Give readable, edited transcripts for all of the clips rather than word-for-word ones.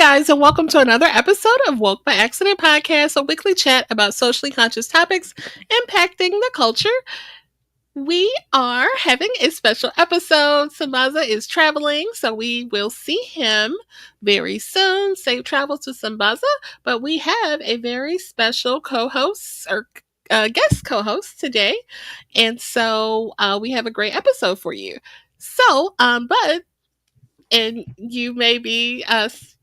guys, and welcome to another episode of Woke by Accident Podcast, a weekly chat about socially conscious topics impacting the culture. We are having a special episode. Sambaza is traveling, so we will see him very soon. Safe travels to Sambaza, but we have a very special co-host or guest co-host today, and so we have a great episode for you. But and you may be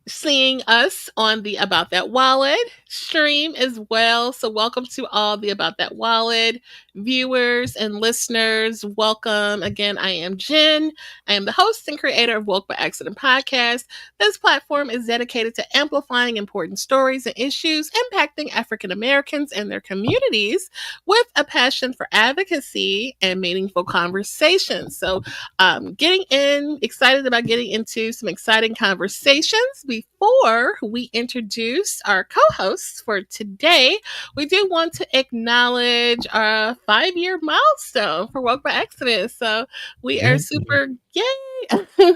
seeing us on the About That Wallet stream as well. So, welcome to all the About That Wallet viewers and listeners. Welcome. Again, I am Jen. I am the host and creator of Woke by Accident Podcast. This platform is dedicated to amplifying important stories and issues impacting African Americans and their communities with a passion for advocacy and meaningful conversations. So, excited about getting into some exciting conversations. Before we introduce our co-hosts for today, we do want to acknowledge our 5-year milestone for Woke by Accident. So we are super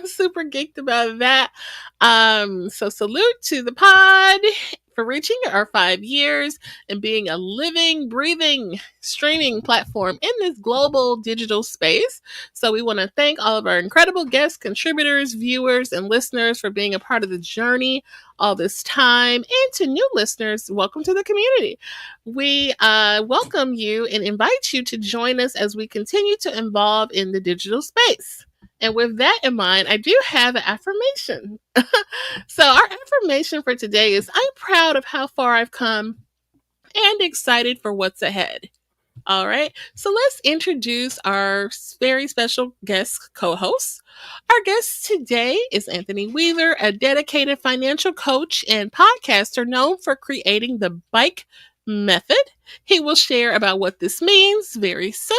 super geeked about that. So salute to the pod for reaching our 5 years and being a living, breathing streaming platform in this global digital space. So we want to thank all of our incredible guests, contributors, viewers, and listeners for being a part of the journey all this time. And to new listeners, welcome to the community. We welcome you and invite you to join us as we continue to evolve in the digital space. And with that in mind, I do have an affirmation. So our affirmation for today is I'm proud of how far I've come and excited for what's ahead. All right. So let's introduce our very special guest co-host. Our guest today is Anthony Weaver, a dedicated financial coach and podcaster known for creating the Bike Method. He will share about what this means very soon.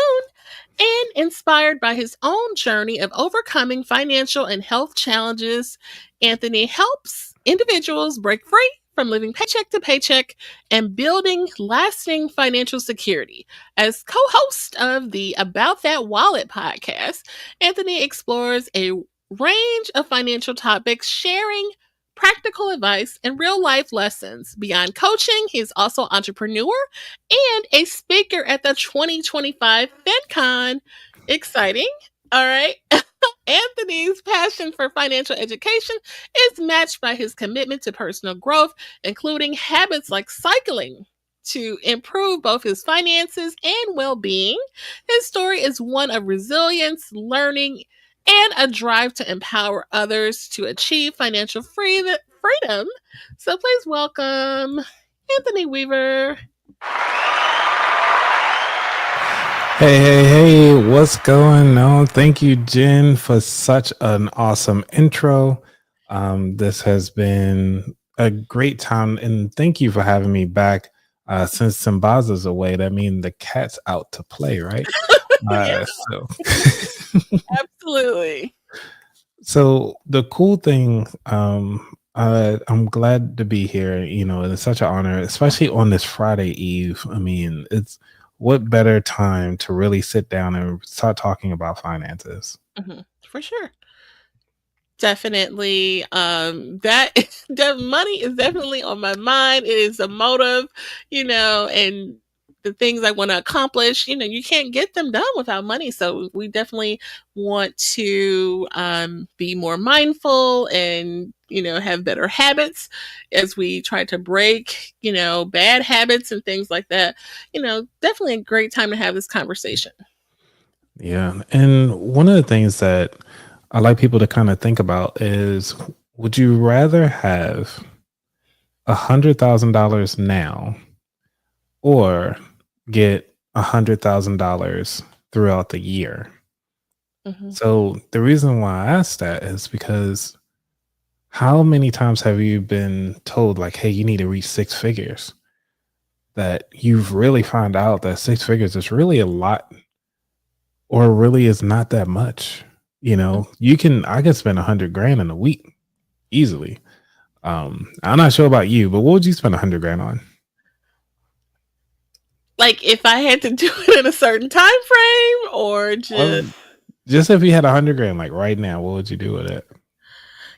And inspired by his own journey of overcoming financial and health challenges, Anthony helps individuals break free from living paycheck to paycheck and building lasting financial security. As co-host of the About That Wallet podcast, Anthony explores a range of financial topics, sharing practical advice and real life lessons. Beyond coaching, he is also an entrepreneur and a speaker at the 2025 FinCon. Exciting. All right. Anthony's passion for financial education is matched by his commitment to personal growth, including habits like cycling to improve both his finances and well-being. His story is one of resilience, learning, and a drive to empower others to achieve financial freedom. So please welcome Anthony Weaver. Hey, what's going on? Thank you, Jen, for such an awesome intro. This has been a great time, and thank you for having me back. Since Sambaza's away, that means the cat's out to play, right? Absolutely. So the cool thing, I'm glad to be here. You know, it's such an honor, especially on this Friday Eve. I mean, it's what better time to really sit down and start talking about finances? Mm-hmm. For sure. Definitely. That money is definitely on my mind. It is a motive, and the things I want to accomplish, you can't get them done without money. So we definitely want to be more mindful and, have better habits as we try to break, bad habits and things like that. Definitely a great time to have this conversation. Yeah. And one of the things that I like people to kind of think about is, would you rather have $100,000 now or get $100,000 throughout the year? Mm-hmm. So the reason why I asked that is because how many times have you been told, like, hey, you need to reach 6 figures, that you've really found out that 6 figures is really a lot or really is not that much? I can spend $100,000 in a week easily. I'm not sure about you, but what would you spend $100,000 on? Like if I had to do it in a certain time frame, or just if you had $100,000 like right now, what would you do with it?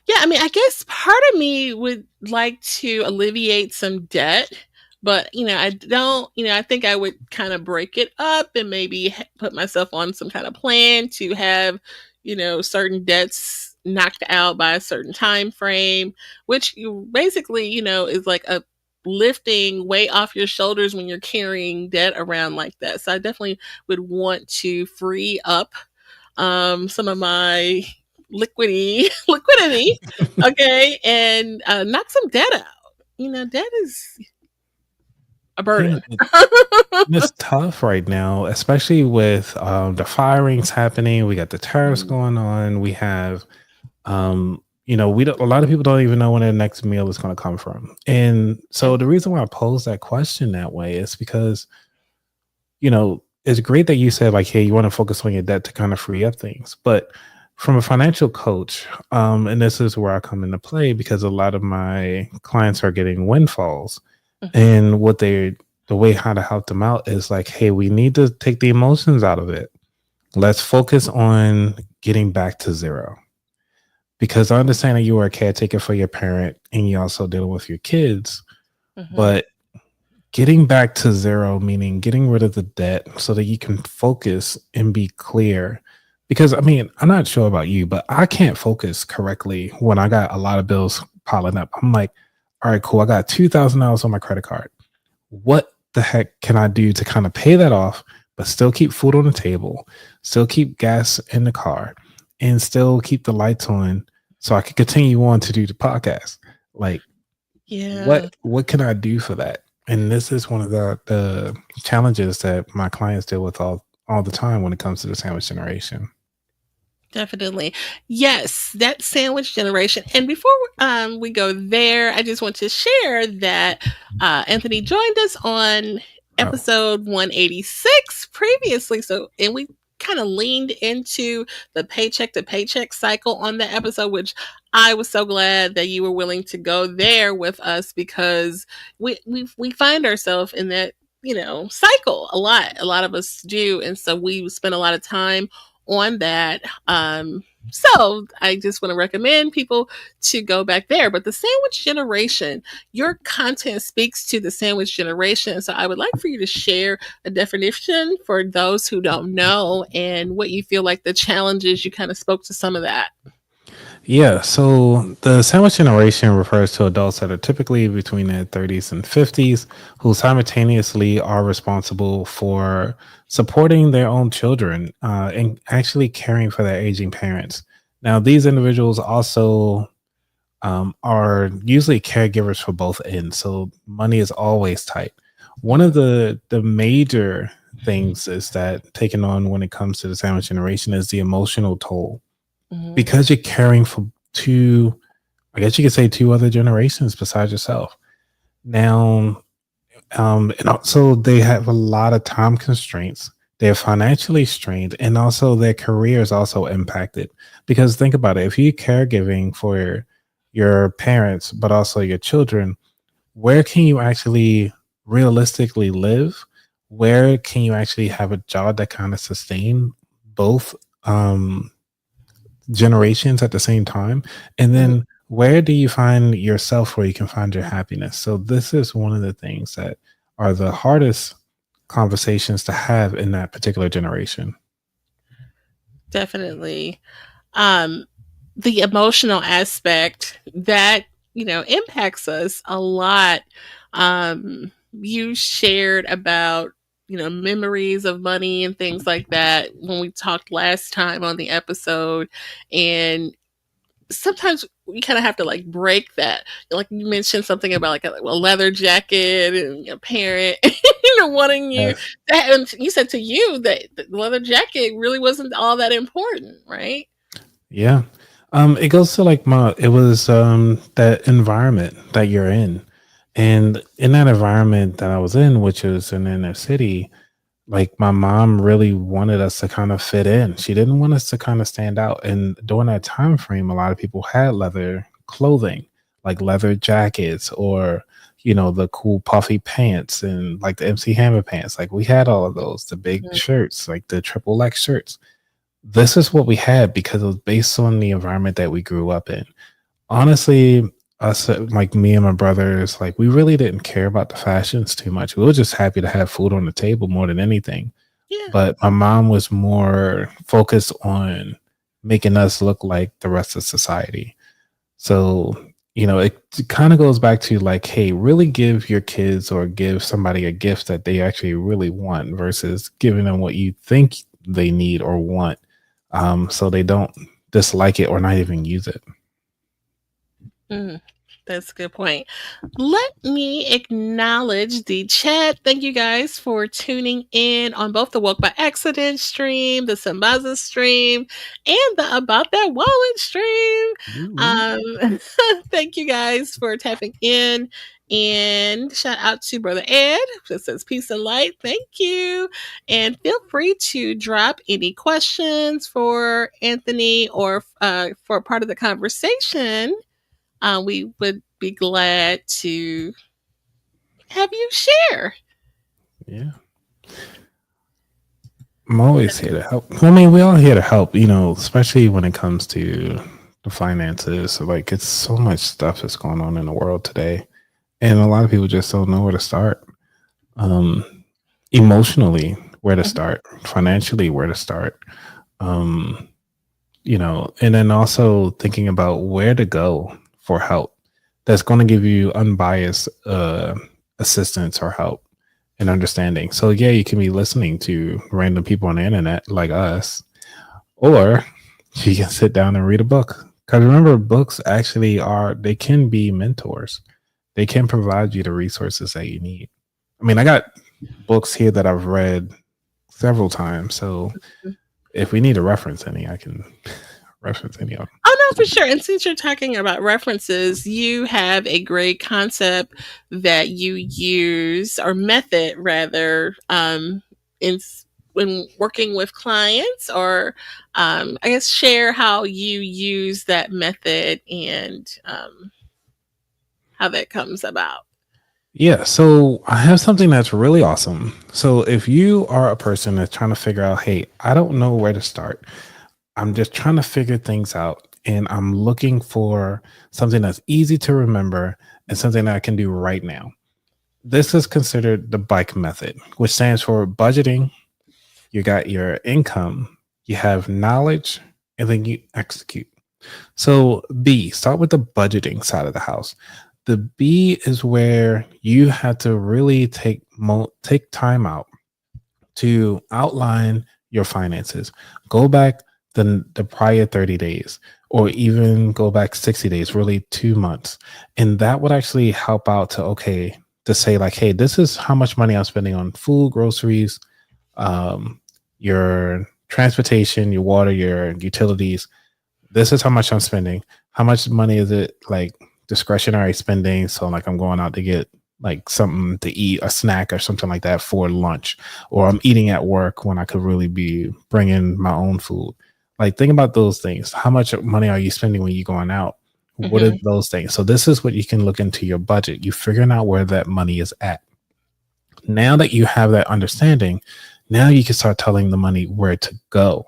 Yeah, I mean, I guess part of me would like to alleviate some debt, but I don't, I think I would kind of break it up and maybe put myself on some kind of plan to have, certain debts knocked out by a certain time frame, which you basically, is like a lifting weight off your shoulders when you're carrying debt around like that. So I definitely would want to free up some of my liquidity, okay, and knock some debt out. Debt is a Yeah, burden. it's tough right now, especially with the firings happening. We got the tariffs Mm, going on. We have, we don't, a lot of people don't even know when their next meal is going to come from. And yeah. so the reason why I pose that question that way is because it's great that you said like, hey, you want to focus on your debt to kind of free up things. But from a financial coach, and this is where I come into play because a lot of my clients are getting windfalls. Mhm, And the way how to help them out is like, hey, we need to take the emotions out of it. Let's focus on getting back to zero. Because I understand that you are a caretaker for your parent and you also deal with your kids, mhm. but getting back to zero, meaning getting rid of the debt so that you can focus and be clear. Because I mean, I'm not sure about you, but I can't focus correctly when I got a lot of bills piling up. I'm like, all right, cool. I got $2,000 on my credit card. What the heck can I do to kind of pay that off, but still keep food on the table, still keep gas in the car, and still keep the lights on so I can continue on to do the podcast? Like, Yeah. what can I do for that? And this is one of the challenges that my clients deal with all the time when it comes to the sandwich generation. Definitely. Yes, that sandwich generation. And before we go there, I just want to share that Anthony joined us on Oh, episode 186 previously. So, and we kind of leaned into the paycheck to paycheck cycle on the episode, which I was so glad that you were willing to go there with us because we find ourselves in that cycle a lot. A lot of us do, and so we spend a lot of time on that. So I just want to recommend people to go back there. But the sandwich generation, your content speaks to the sandwich generation. So I would like for you to share a definition for those who don't know and what you feel like the challenges. You kind of spoke to some of that. yeah. So the sandwich generation refers to adults that are typically between their 30s and 50s who simultaneously are responsible for supporting their own children and actually caring for their aging parents. Now, these individuals also are usually caregivers for both ends, so money is always tight. One of Mhm, the major things is that taken on when it comes to the sandwich generation is the emotional toll mhm, because you're caring for two, I guess you could say two other generations besides yourself. Now, and also they have a lot of time constraints. They're financially strained, and also their career is also impacted. Because think about it: if you're caregiving for your parents, but also your children, where can you actually realistically live? Where can you actually have a job that kind of sustain both generations at the same time? And mhm. then where do you find yourself where you can find your happiness? So this is one of the things that are the hardest conversations to have in that particular generation. Definitely. Um, the emotional aspect that impacts us a lot. You shared about memories of money and things like that when we talked last time on the episode, and sometimes we kind of have to like break that. Like you mentioned something about like a leather jacket and your parent, wanting you. Yes. That, and you said to you that the leather jacket really wasn't all that important, right? Yeah. It goes to like it was that environment that you're in. And in that environment that I was in, which was an inner city, like my mom really wanted us to kind of fit in. She didn't want us to kind of stand out. And during that time frame, a lot of people had leather clothing, like leather jackets or the cool puffy pants and like the MC Hammer pants. Like we had all of those, the big Mhm. shirts, like the triple X shirts. This is what we had because it was based on the environment that we grew up in. Honestly, us, like me and my brothers, like we really didn't care about the fashions too much. We were just happy to have food on the table more than anything. Yeah. But my mom was more focused on making us look like the rest of society. So, it kind of goes back to like, hey, really give your kids or give somebody a gift that they actually really want versus giving them what you think they need or want, so they don't dislike it or not even use it. Mm, that's a good point. Let me acknowledge the chat. Thank you guys for tuning in on both the Woke by Accident stream, the Sambaza stream, and the About That Wallet stream. Woo. Um, thank you guys for tapping in. And shout out to Brother Ed that says peace and light. Thank you. And feel free to drop any questions for Anthony or for part of the conversation. We would be glad to have you share. Yeah. I'm always here to help. I mean, we all here to help, especially when it comes to the finances. Like, it's so much stuff that's going on in the world today. And a lot of people just don't know where to start. Um, Emotionally, where to Mhm, start, financially, where to start. Um, and then also thinking about where to go for help that's going to give you unbiased assistance or help and understanding. So yeah, you can be listening to random people on the internet like us, or you can sit down and read a book. Because remember, books actually they can be mentors. They can provide you the resources that you need. I mean, I got books here that I've read several times. So mhm. if we need to reference any, I can reference any of them. Oh, no, for sure. And since you're talking about references, you have a great concept that you use, or method rather, in when working with clients, or I guess share how you use that method and how that comes about. Yeah, so I have something that's really awesome. So if you are a person that's trying to figure out, hey, I don't know where to start. I'm just trying to figure things out and I'm looking for something that's easy to remember and something that I can do right now. This is considered the bike method, which stands for budgeting. You got your income, you have knowledge, and then you execute. So B, start with the budgeting side of the house. The B is where you have to really take time out to outline your finances. Go back the prior 30 days or even go back 60 days, really 2 months. And that would actually help out to say like, hey, this is how much money I'm spending on food, groceries, um, your transportation, your water, your utilities. This is how much I'm spending. How much money is it like discretionary spending? So like I'm going out to get like something to eat, a snack or something like that for lunch, or I'm eating at work when I could really be bringing my own food. Like think about those things. How much money are you spending when you're going out? What are Hmm. those things? So this is what you can look into your budget. You figuring out where that money is at. Now that you have that understanding, now you can start telling the money where to go.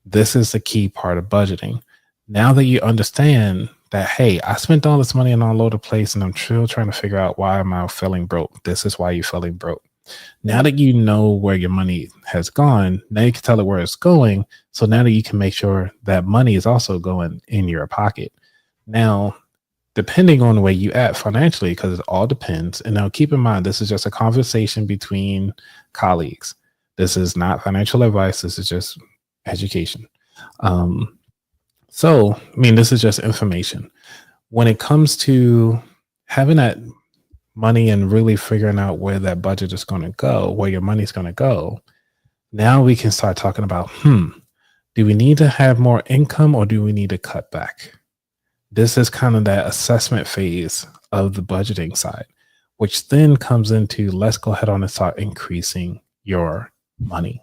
This is the key part of budgeting. Now that you understand that, hey, I spent all this money in all over the place and I'm still trying to figure out why am I feeling broke? This is why you're feeling broke. Now that you know where your money has gone, now you can tell it where it's going. So now that you can make sure that money is also going in your pocket. Now, depending on the way you act financially, because it all depends. And now keep in mind, this is just a conversation between colleagues. This is not financial advice. This is just education. Um, so, I mean, this is just information. When it comes to having that money and really figuring out where that budget is going to go, where your money is going to go, now we can start talking about, do we need to have more income or do we need to cut back? This is kind of that assessment phase of the budgeting side, which then comes into let's go ahead on and start increasing your money.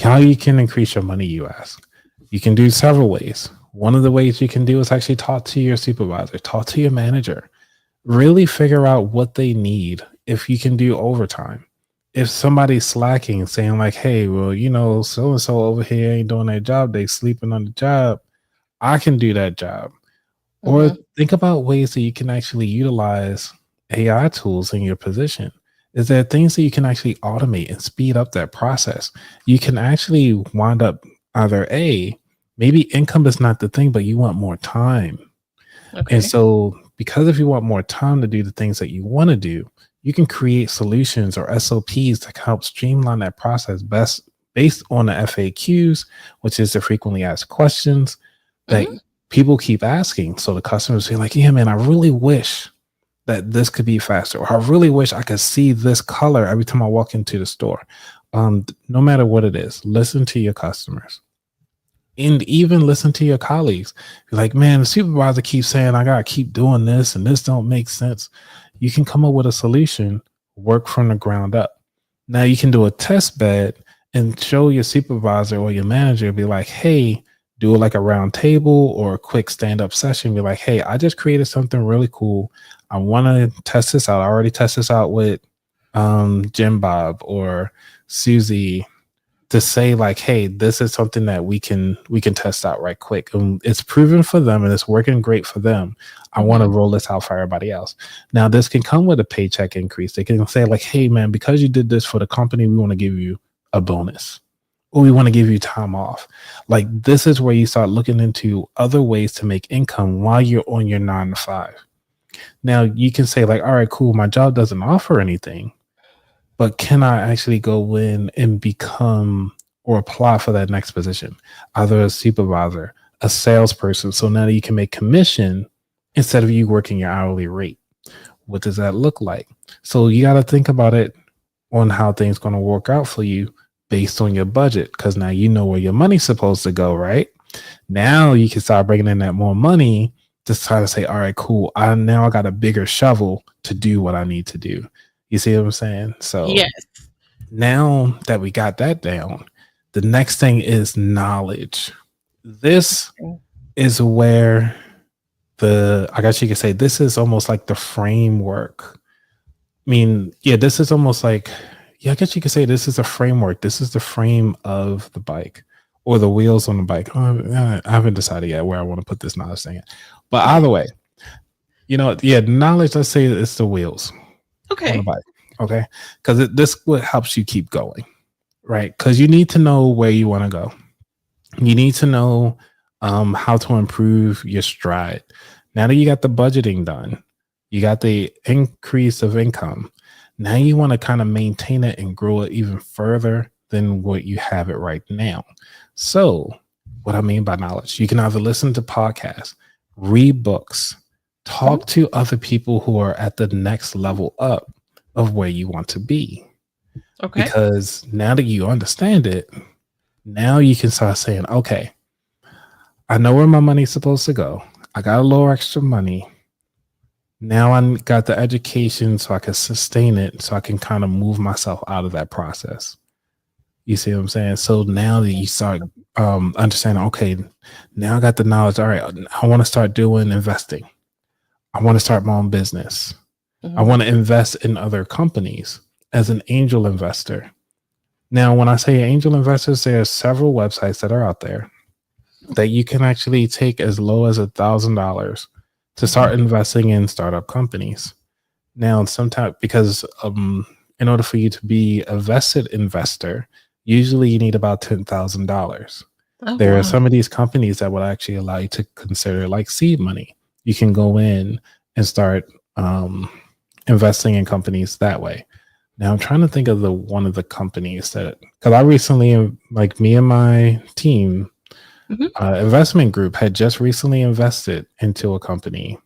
How you can increase your money, you ask? You can do several ways. One of the ways you can do is actually talk to your supervisor, talk to your manager, really figure out what they need if you can do overtime. If somebody's slacking, saying like, hey, well, so and so over here ain't doing their job, they sleeping on the job. I can do that job. Or Mhm. think about ways that you can actually utilize AI tools in your position. Is there things that you can actually automate and speed up that process? You can actually wind up either A, maybe income is not the thing, but you want more time. And Okay. so, because if you want more time to do the things that you want to do, you can create solutions or SOPs to help streamline that process best based on the FAQs, which is the frequently asked questions that Mhm. people keep asking. So the customers feel like, yeah, man, I really wish that this could be faster, or I really wish I could see this color every time I walk into the store. No matter what it is, listen to your customers and even listen to your colleagues. You're like, man, the supervisor keeps saying I gotta keep doing this and this don't make sense. You can come up with a solution, work from the ground up. Now you can do a test bed and show your supervisor or your manager, be like, hey, do like a round table or a quick stand-up session. Be like, hey, I just created something really cool. I want to test this out. I already tested this out with Jim Bob or Susie to say like, hey, this is something that we can test out right quick. And it's proven for them and it's working great for them. I want to Mhm. roll this out for everybody else. Now this can come with a paycheck increase. They can say like, hey man, because you did this for the company, we want to give you a bonus. Or we want to give you time off. Like this is where you start looking into other ways to make income while you're on your 9 to 5. Now you can say like, all right, cool, my job doesn't offer anything, but can I actually go in and become or apply for that next position, either a supervisor, a salesperson? So now you can make commission instead of you working your hourly rate. What does that look like? So you got to think about it on how things going to work out for you based on your budget, because now you know where your money's supposed to go, right? Now you can start bringing in that more money to try to say, all right, cool. I got a bigger shovel to do what I need to do. You see what I'm saying? So Yes. now that we got that down, the next thing is knowledge. This is where I guess you could say this is almost like the framework. I mean, yeah, this is almost like, yeah, I guess you could say this is a framework. This is the frame of the bike or the wheels on the bike. I haven't decided yet where I want to put this knowledge thing. But either way, yeah, knowledge, let's say it's the wheels on the Okay. bike. Okay. Because this what helps you keep going. Right, because you need to know where you want to go. You need to know how to improve your stride. Now that you got the budgeting done, you got the increase of income. Now you want to kind of maintain it and grow it even further than what you have it right now. So, what I mean by knowledge, you can either listen to podcasts, read books, Mhm. talk to other people who are at the next level up of where you want to be. Okay. Because now that you understand it, now you can start saying, okay, I know where my money's supposed to go. I got a little extra money. Now I got the education so I can sustain it, so I can kind of move myself out of that process. You see what I'm saying? So now that you start understanding, okay, now I got the knowledge. All right, I want to start doing investing. I want to start my own business. I Mhm. want to invest in other companies as an angel investor. Now, when I say angel investors, there are several websites that are out there that you can actually take as low as $1,000 to Mhm. start investing in startup companies. Now, sometimes because in order for you to be a vested investor, usually you need about $10,000. Oh There are wow. some of these companies that will actually allow you to consider like seed money. You can go in and start investing in companies that way. Now I'm trying to think of the one of the companies that, because I recently, like me and my team, Mhm. investment group had just recently invested into a company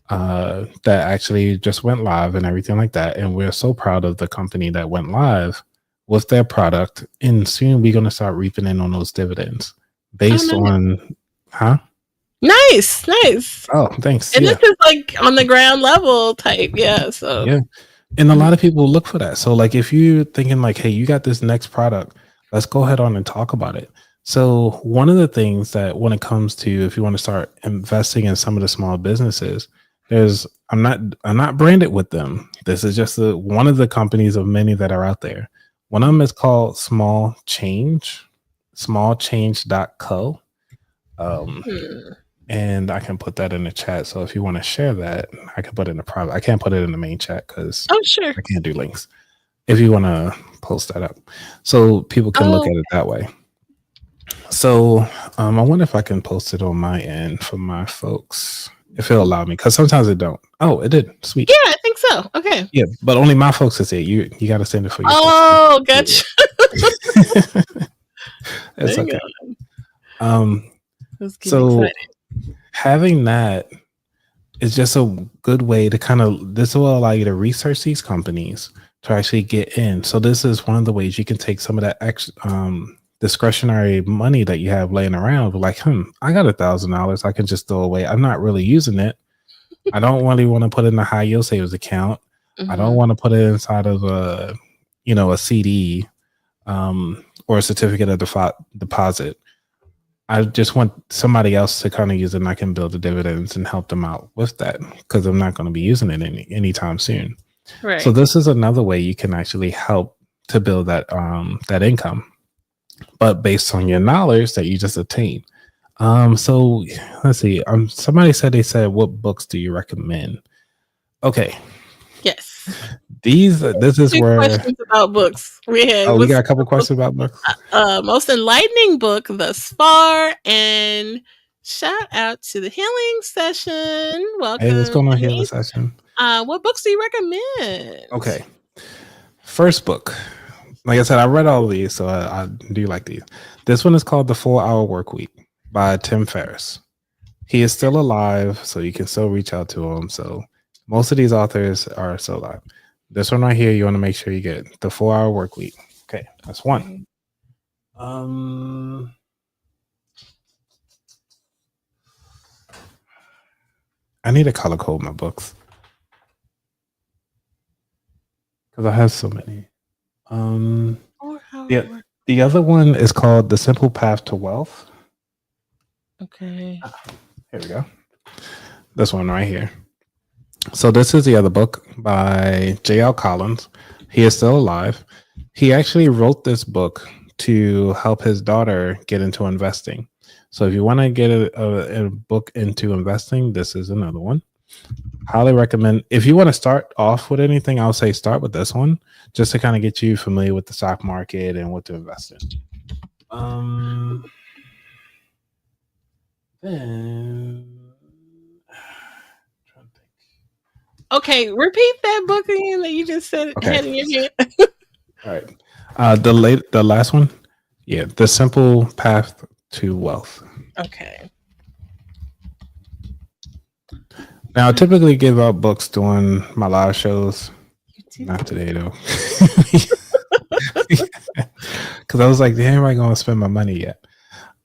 that actually just went live and everything like that. And we're so proud of the company that went live with their product. And soon we're going to start reaping in on those dividends Oh based nice. on, huh? Nice. Nice. Oh, thanks. And this Yeah. is like on the ground level type. Yeah. So. Yeah. And a Mhm. lot of people look for that. So, like, if you're thinking, like, hey, you got this next product, let's go ahead on and talk about it. So, one of the things that when it comes to if you want to start investing in some of the small businesses, there's I'm not branded with them. This is just one of the companies of many that are out there. One of them is called smallchange.co. Um, Hmm. and I can put that in the chat. So if you want to share that, I can put it in the private. I can't put it in the main chat because Oh, sure. I can't do links. If you want to post that up, so people can look at it that way. So I wonder if I can post it on my end for my folks, if it'll allow me, because sometimes it don't. Oh, it did. Sweet. Yeah, I think so. Okay. Yeah, but only my folks can see it. You got to send it for your Oh, folks. gotcha. It's okay. Let's get So excited. having that is just a good way to kind of, this will allow you to research these companies to actually get in. So this is one of the ways you can take some of that discretionary money that you have laying around, like, I got $1,000 I can just throw away. I'm not really using it. I don't really want to put it in a high yield savings account. I don't want to put it inside of a CD or a certificate of deposit. I just want somebody else to kind of use it, and I can build the dividends and help them out with that, because I'm not going to be using it anytime soon. Right. So this is another way you can actually help to build that that income, but based on your knowledge that you just attained. So let's see. Somebody said, "What books do you recommend?" Okay. Yes. This is where questions about books. We got a couple questions about books. Most enlightening book thus far, and shout out to the healing session. Welcome. Hey, what's going on healing session? What books do you recommend? Okay. First book. Like I said, I read all of these, so I do like these. This one is called The 4-Hour Workweek by Tim Ferriss. He is still alive, so you can still reach out to him. So most of these authors are still alive. This one right here, you want to make sure you get The 4-Hour Workweek. Okay, that's one. I need to color code my books because I have so many. The other one is called The Simple Path to Wealth. Okay. Here we go. This one right here. So this is the other book by J.L. Collins. He is still alive. He actually wrote this book to help his daughter get into investing. So if you want to get a book into investing, this is another one. Highly recommend. If you want to start off with anything, I would say start with this one, just to kind of get you familiar with the stock market and what to invest in. Then okay, repeat that book again that you just said had in your head. All right. The last one, yeah, The Simple Path to Wealth. Okay. Now, I typically give out books during my live shows. Not today, though. Because I was like, damn, am I going to spend my money yet?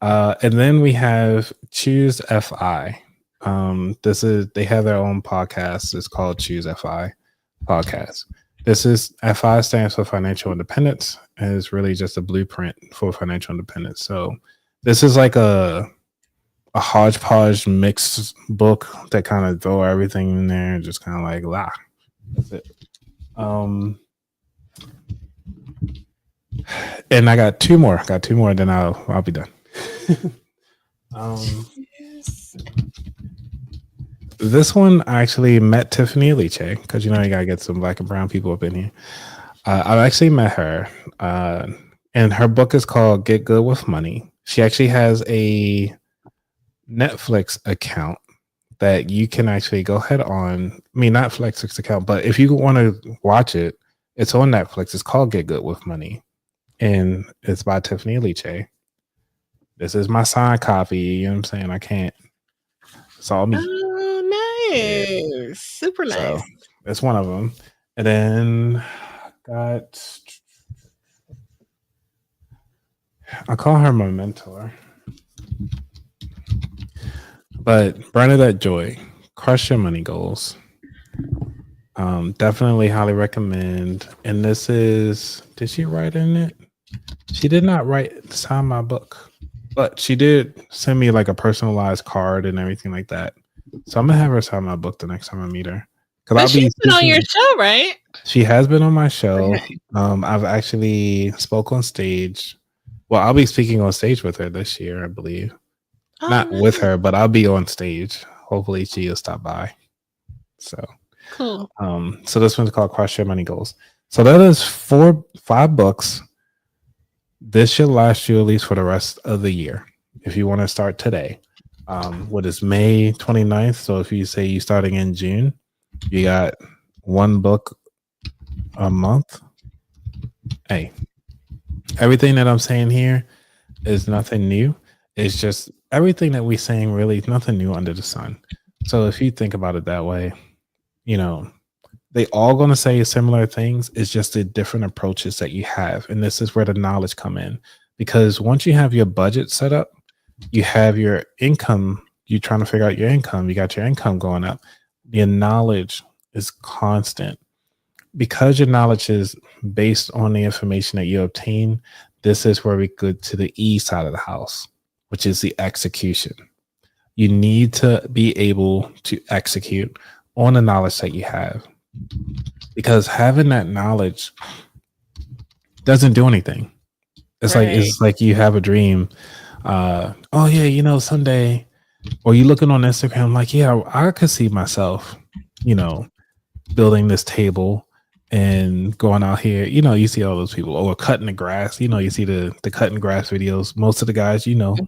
And then we have Choose FI. They have their own podcast. It's called Choose FI Podcast. This is FI stands for financial independence, and it's really just a blueprint for financial independence. So this is like a hodgepodge mixed book that kind of throw everything in there and just kind of like, that's it. And I got two more. Then I'll be done. This one, I actually met Tiffany Aliche, because you gotta get some Black and brown people up in here. I've actually met her, and her book is called Get Good with Money. She actually has a Netflix account that you can actually go ahead on. I mean, not Netflix account, but if you want to watch it, it's on Netflix. It's called Get Good with Money, and it's by Tiffany Aliche. This is my signed copy. You know what I'm saying? I can't. It's all me. Oh, nice. Yeah. Super nice. So that's one of them. And then I call her my mentor. But Bernadette Joy, Crush Your Money Goals. Definitely highly recommend. And this is, did she write in it? She did not sign my book, but she did send me like a personalized card and everything like that. So I'm gonna have her sign my book the next time I meet her. But she's been on your show, right? She has been on my show. Okay. I've actually spoke on stage. Well, I'll be speaking on stage with her this year, I believe. Oh, Not with nice. her, but I'll be on stage. Hopefully she'll stop by. So Cool. so this one's called Crush Your Money Goals. So that is 5 books. This should last you at least for the rest of the year. If you want to start today. What is May 29th? So if you say you're starting in June, you got 1 book a month. Hey, everything that I'm saying here is nothing new. It's just everything that we're saying really is nothing new under the sun. So if you think about it that way, you know, they all going to say similar things. It's just the different approaches that you have. And this is where the knowledge come in. Because once you have your budget set up, you have your income, you're trying to figure out your income, you got your income going up. Your knowledge is constant. Because your knowledge is based on the information that you obtain, this is where we go to the E side of the house, which is the execution. You need to be able to execute on the knowledge that you have. Because having that knowledge doesn't do anything. Right. It's like you have a dream. Oh yeah, someday, or you looking on Instagram like, yeah, I could see myself, you know, building this table and going out here. You see all those people, or cutting the grass. You see the cutting grass videos. Most of the guys, Mhm.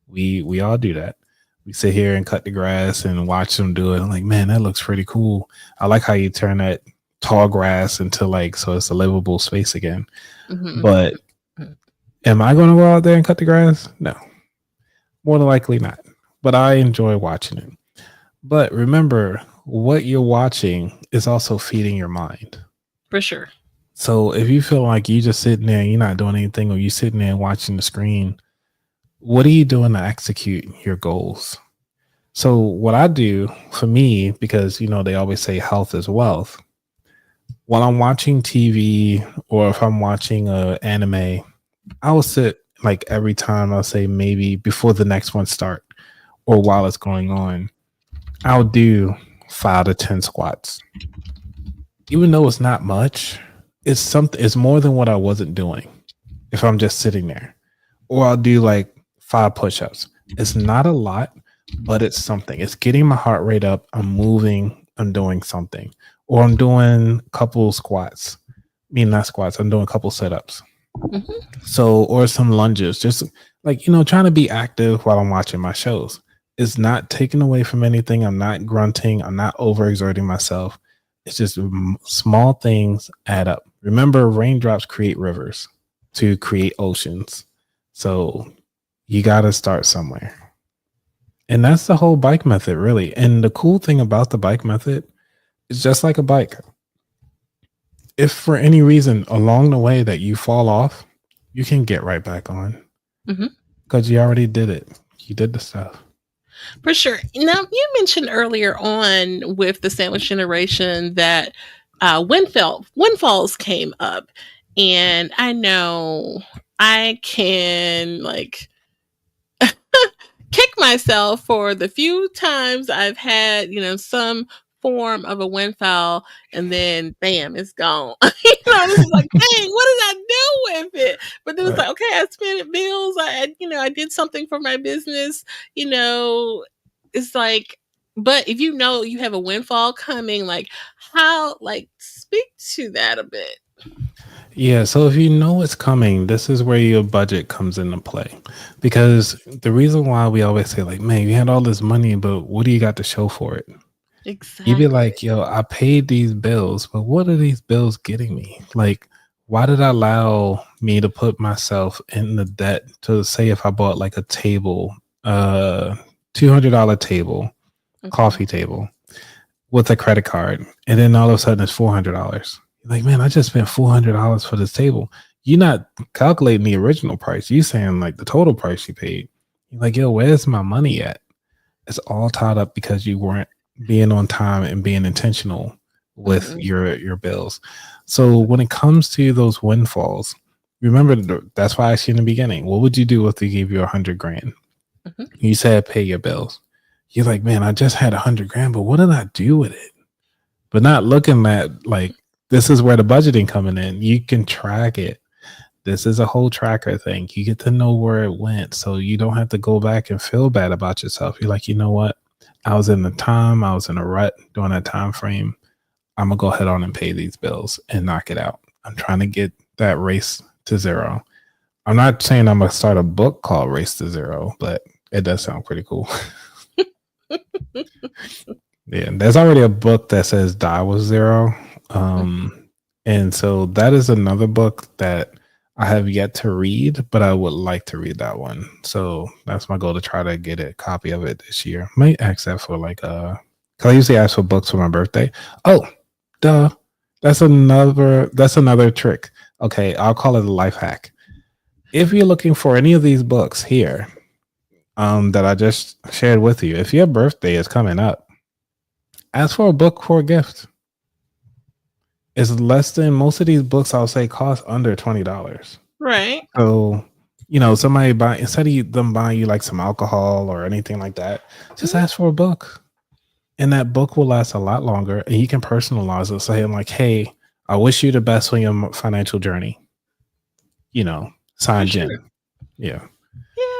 we all do that. We sit here and cut the grass and watch them do it. I'm like, man, that looks pretty cool. I like how you turn that tall grass into so it's a livable space again. Mhm. But Mhm. am I going to go out there and cut the grass? No, more than likely not. But I enjoy watching it. But remember, what you're watching is also feeding your mind. For sure. So if you feel like you just sitting there and you're not doing anything, or you sitting there and watching the screen, what are you doing to execute your goals? So what I do for me, because they always say health is wealth. While I'm watching TV, or if I'm watching anime, I'll sit like every time, I'll say maybe before the next one start, or while it's going on, I'll do 5 to 10 squats. Even though it's not much, it's more than what I wasn't doing if I'm just sitting there. Or I'll do like 5 push-ups. It's not a lot, but it's something. It's getting my heart rate up. I'm moving, I'm doing something. Or I'm doing a couple squats. I mean, not squats, I'm doing a couple sit-ups. Mhm. So, or some lunges, just like, trying to be active while I'm watching my shows. It's not taken away from anything. I'm not grunting. I'm not overexerting myself. It's just small things add up. Remember, raindrops create rivers to create oceans. So you got to start somewhere. And that's the whole bike method, really. And the cool thing about the bike method is just like a bike. If for any reason along the way that you fall off, you can get right back on Mhm. because you already did it. You did the stuff. For sure. Now, you mentioned earlier on with the sandwich generation that windfalls came up, and I know I can kick myself for the few times I've had, some form of a windfall, and then bam, it's gone. This is like, dang, what did I do with it? But then it's Right. like, okay, I spent bills. I did something for my business. You know, it's like, but if you have a windfall coming, speak to that a bit. Yeah. So if you know it's coming, this is where your budget comes into play. Because the reason why we always say, like, man, you had all this money, but what do you got to show for it? You'd be Exactly. like, yo, I paid these bills, but what are these bills getting me? Like, why did I allow me to put myself in the debt to say if I bought like a table, $200 table, Mhm. coffee table with a credit card, and then all of a sudden it's $400. Like, man, I just spent $400 for this table. You're not calculating the original price. You saying like the total price you paid. You're like, yo, where's my money at? It's all tied up because you weren't being on time and being intentional with Mhm. your bills. So when it comes to those windfalls, remember that's why I asked you in the beginning. What would you do if they gave you 100 grand? Mhm. You said pay your bills. You're like, man, I just had 100 grand, but what did I do with it? But not looking at like this is where the budgeting coming in. You can track it. This is a whole tracker thing. You get to know where it went, so you don't have to go back and feel bad about yourself. You're like, you know what? I was in the time, I was in a rut during that time frame. I'm gonna go ahead on and pay these bills and knock it out. I'm trying to get that race to zero. I'm not saying I'm gonna start a book called Race to Zero, but it does sound pretty cool. Yeah, there's already a book that says Die with Zero. And so that is another book that I have yet to read, but I would like to read that one. So that's my goal, to try to get a copy of it this year. Might ask that for like cause I usually ask for books for my birthday. Oh, duh. That's another trick. Okay, I'll call it a life hack. If you're looking for any of these books here, that I just shared with you, if your birthday is coming up, ask for a book for a gift. It's less than most of these books, I'll say, cost under $20. Right. So, somebody instead of them buying you like some alcohol or anything like that, just ask for a book. And that book will last a lot longer, and you can personalize it. Say, I'm like, hey, I wish you the best on your financial journey. Sign sure. Jen. Yeah.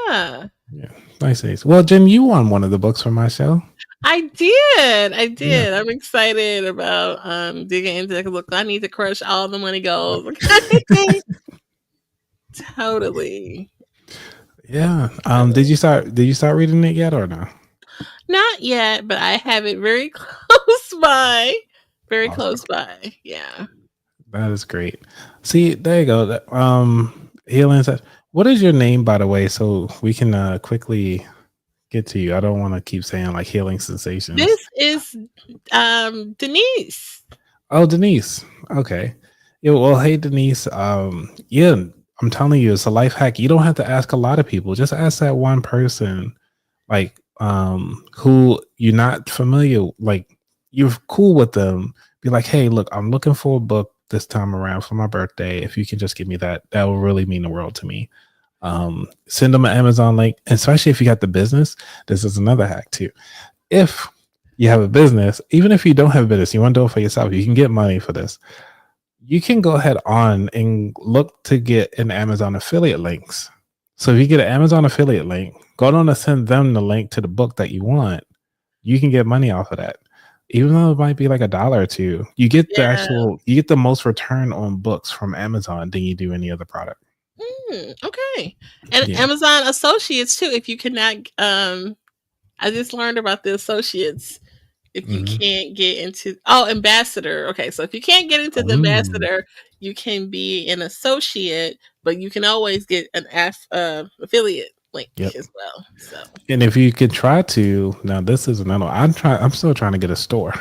Yeah. Yeah. Nice. Well, Jen, you won one of the books from my show. I did. Yeah. I'm excited about digging into it. Look, I need to crush all the money goals. Totally. Yeah. Did you start reading it yet or no? Not yet, but I have it very close by. Very Awesome. close by. Yeah. That is great. See, there you go. Healing says, what is your name, by the way, so we can quickly get to you? I don't want to keep saying like Healing Sensations. This is Denise. Oh, Denise. Okay. Yeah, well, hey Denise. Yeah, I'm telling you, it's a life hack. You don't have to ask a lot of people. Just ask that one person, like, who you're not familiar, like you're cool with them. Be like, hey, look, I'm looking for a book this time around for my birthday. If you can just give me that will really mean the world to me. Send them an Amazon link, especially if you got the business. This is another hack too. If you have a business, even if you don't have a business, you want to do it for yourself, you can get money for this. You can go ahead on and look to get an Amazon affiliate links. So if you get an Amazon affiliate link, go on and send them the link to the book that you want. You can get money off of that. Even though it might be like $1 or $2, you get you get the most return on books from Amazon than you do any other product. Okay. And Amazon Associates too. If you cannot, I just learned about the associates. If you can't get into ambassador. Okay, so if you can't get into the ambassador, you can be an associate, but you can always get an affiliate link as well. So, and if you could try to, now this is another. I'm still trying to get a store.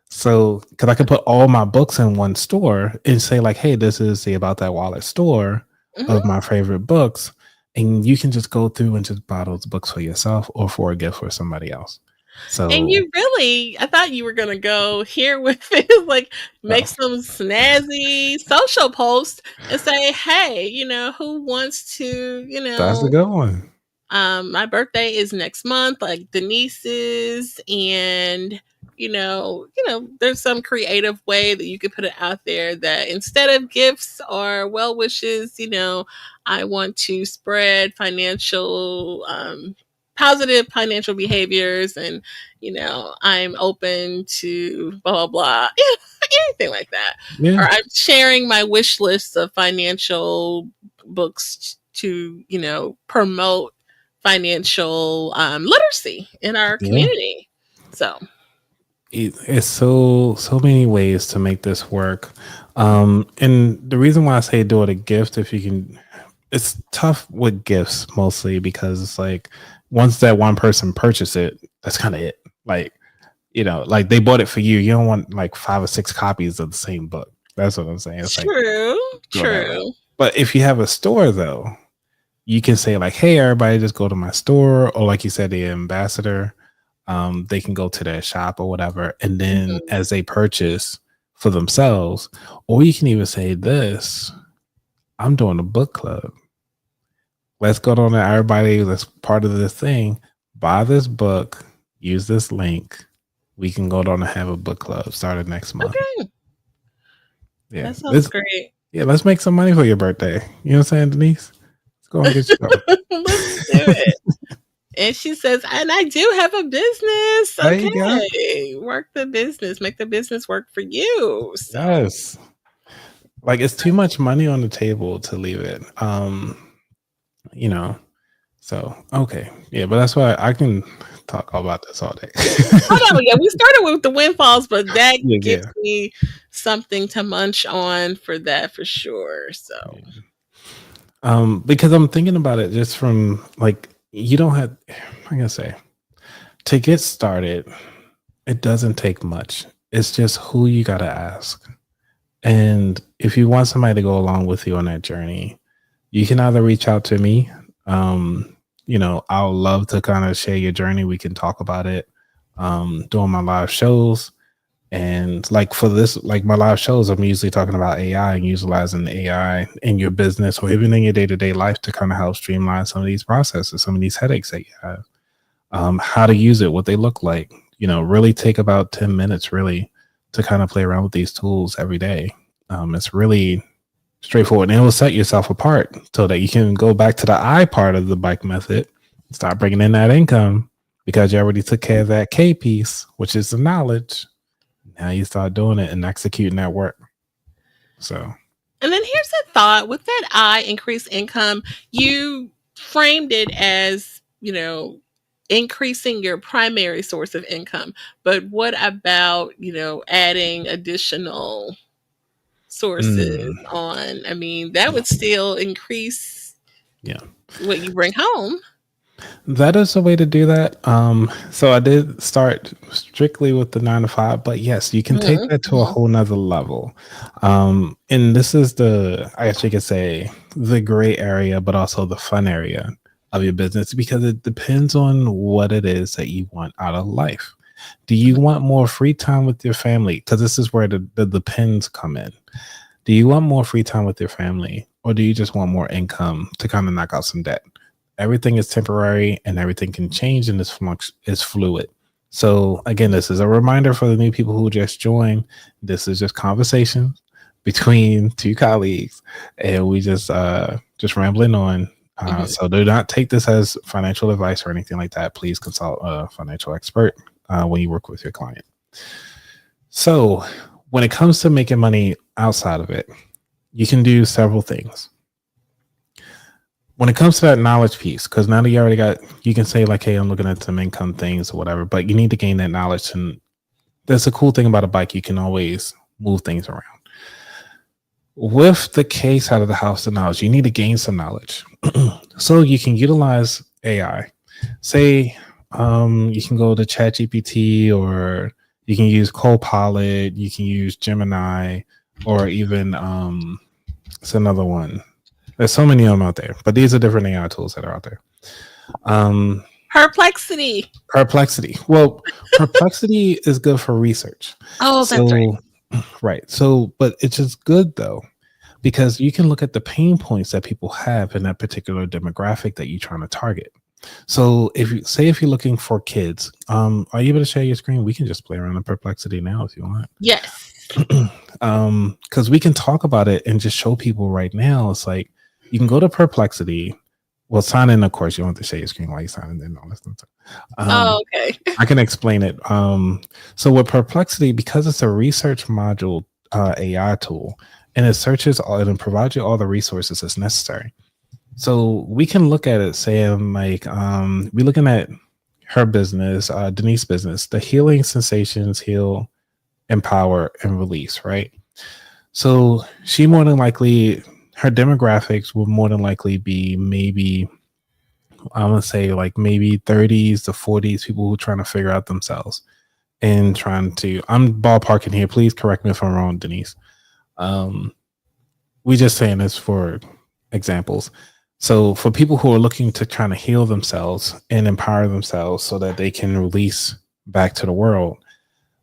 So, because I could put all my books in one store and say like, hey, this is the About That Wallet store of my favorite books, and you can just go through and just buy those books for yourself or for a gift for somebody else. So, and I thought you were gonna go here with it, like make some snazzy social post and say, hey, who wants to, that's a good one. My birthday is next month, like Denise's, and there's some creative way that you could put it out there that instead of gifts or well wishes, I want to spread positive financial behaviors, and I'm open to blah blah blah, anything like that. Or I'm sharing my wish list of financial books to promote financial literacy in our community. So it's so many ways to make this work. And the reason why I say do it a gift, if you can, it's tough with gifts mostly because it's like once that one person purchase it, that's kind of it. Like, like they bought it for you. You don't want like 5 or 6 copies of the same book. That's what I'm saying. It's true. But if you have a store though, you can say like, hey, everybody just go to my store, or like you said, the ambassador, they can go to their shop or whatever. And then as they purchase for themselves, or you can even say this, I'm doing a book club. Let's go on there. Everybody that's part of this thing, buy this book, use this link. We can go on and have a book club started next month. Okay. Yeah, that sounds great. Yeah, let's make some money for your birthday. You know what I'm saying, Denise? Let's go and get you some. Let's do it. And she says, and I do have a business. There you go. Okay. Work the business. Make the business work for you. So Yes. Like it's too much money on the table to leave it. You know. So okay. Yeah, but that's why I can talk all about this all day. oh no, yeah, we started with the windfalls, but that Yeah, gives yeah. me something to munch on for that for sure. So Yeah. Because I'm thinking about it just from like you don't have I'm gonna say to get started, it doesn't take much. It's just who you gotta ask. And if you want somebody to go along with you on that journey, you can either reach out to me. I'll love to kind of share your journey. We can talk about it. Doing my live shows. And like for this, like my live shows, I'm usually talking about AI and utilizing AI in your business or even in your day to day life to kind of help streamline some of these processes, some of these headaches that you have. How to use it, what they look like. Really take about 10 minutes really to kind of play around with these tools every day. It's really straightforward and it will set yourself apart so that you can go back to the I part of the bike method, start bringing in that income because you already took care of that K piece, which is the knowledge. Now you start doing it and executing that work. So, and then here's a thought with that I increase income, you framed it as, increasing your primary source of income. But what about, adding additional sources mm, on? I mean, that would still increase yeah. what you bring home. That is a way to do that. So I did start strictly with the 9 to 5, but yes, you can take Mhm, that to a mhm, whole nother level. And this is I guess you could say, the gray area, but also the fun area of your business because it depends on what it is that you want out of life. Do you mhm, want more free time with your family? Because this is where the pins come in. Do you want more free time with your family, or do you just want more income to kind of knock out some debt? Everything is temporary and everything can change and this flux is fluid. So again, this is a reminder for the new people who just joined. This is just conversation between two colleagues and we just rambling on. mhm. So do not take this as financial advice or anything like that. Please consult a financial expert when you work with your client. So when it comes to making money outside of it, you can do several things. When it comes to that knowledge piece, because now that you already got, you can say like, hey, I'm looking at some income things or whatever, but you need to gain that knowledge. And that's a cool thing about a bike. You can always move things around. With the case out of the house, the knowledge, you need to gain some knowledge. So you can utilize AI. Say you can go to ChatGPT or you can use Copilot, you can use Gemini, or even it's another one. There's so many of them out there, but these are different AI tools that are out there. Um, Perplexity. Perplexity. Well, Perplexity is good for research. Oh, that's right. So, right. So, but it's just good though, because you can look at the pain points that people have in that particular demographic that you're trying to target. So, if you're looking for kids, are you able to share your screen? We can just play around in Perplexity now if you want. Yes. Because we can talk about it and just show people right now. It's like you can go to Perplexity. Well, sign in, of course. You don't have to share your screen while you sign in. All this stuff. Oh, okay. I can explain it. So with Perplexity, because it's a research module AI tool, and it searches all and provides you all the resources that's necessary. So we can look at it saying like, we're looking at her business, Denise's business, the healing sensations, heal, empower, and release, right? So she more than likely, her demographics will more than likely be maybe, I want to say like maybe 30s to 40s, people who are trying to figure out themselves and trying to, I'm ballparking here. Please correct me if I'm wrong, Denise. Um, we just saying this for examples. So for people who are looking to trying to heal themselves and empower themselves so that they can release back to the world,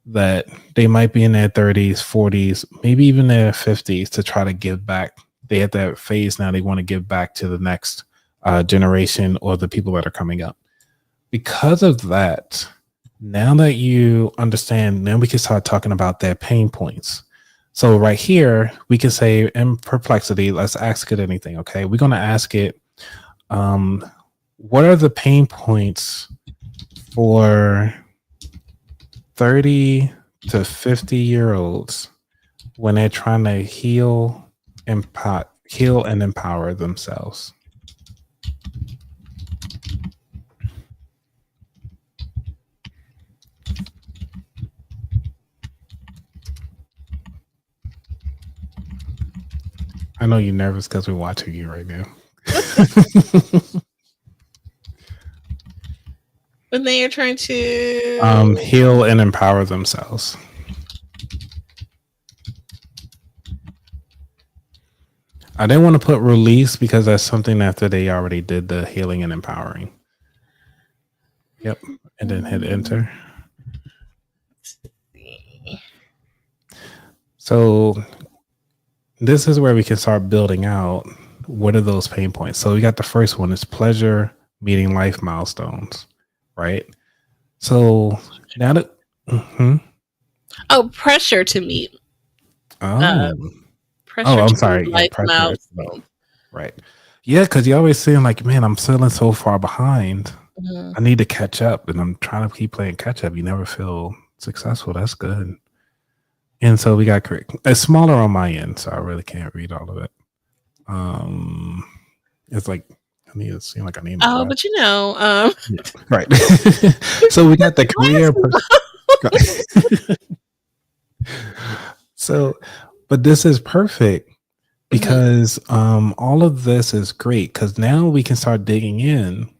that they might be in their 30s, 40s, maybe even their 50s to try to give back. They at that phase now, they want to give back to the next generation or the people that are coming up. Because of that, now that you understand, then we can start talking about their pain points. So right here, we can say in perplexity, let's ask it anything. Okay. We're going to ask it, um, what are the pain points for 30 to 50-year-olds when they're trying to heal and empower themselves? I know you're nervous because we're watching you right now. When they are trying to heal and empower themselves. I didn't want to put release because that's something after they already did the healing and empowering. Yep. And then hit enter. So this is where we can start building out what are those pain points. So we got the first one is pleasure meeting life milestones, right? So now that pressure to meet. Pressure I'm sorry. Yeah, pressure. Right. Yeah, because you always saying like, man, I'm feeling so far behind. I need to catch up, and I'm trying to keep playing catch up. You never feel successful. That's good. And so we got correct. It's smaller on my end, so I really can't read all of it. It's like I need to seem like I need. Oh, but yeah, right. So we got the career. So, but this is perfect because all of this is great because now we can start digging in.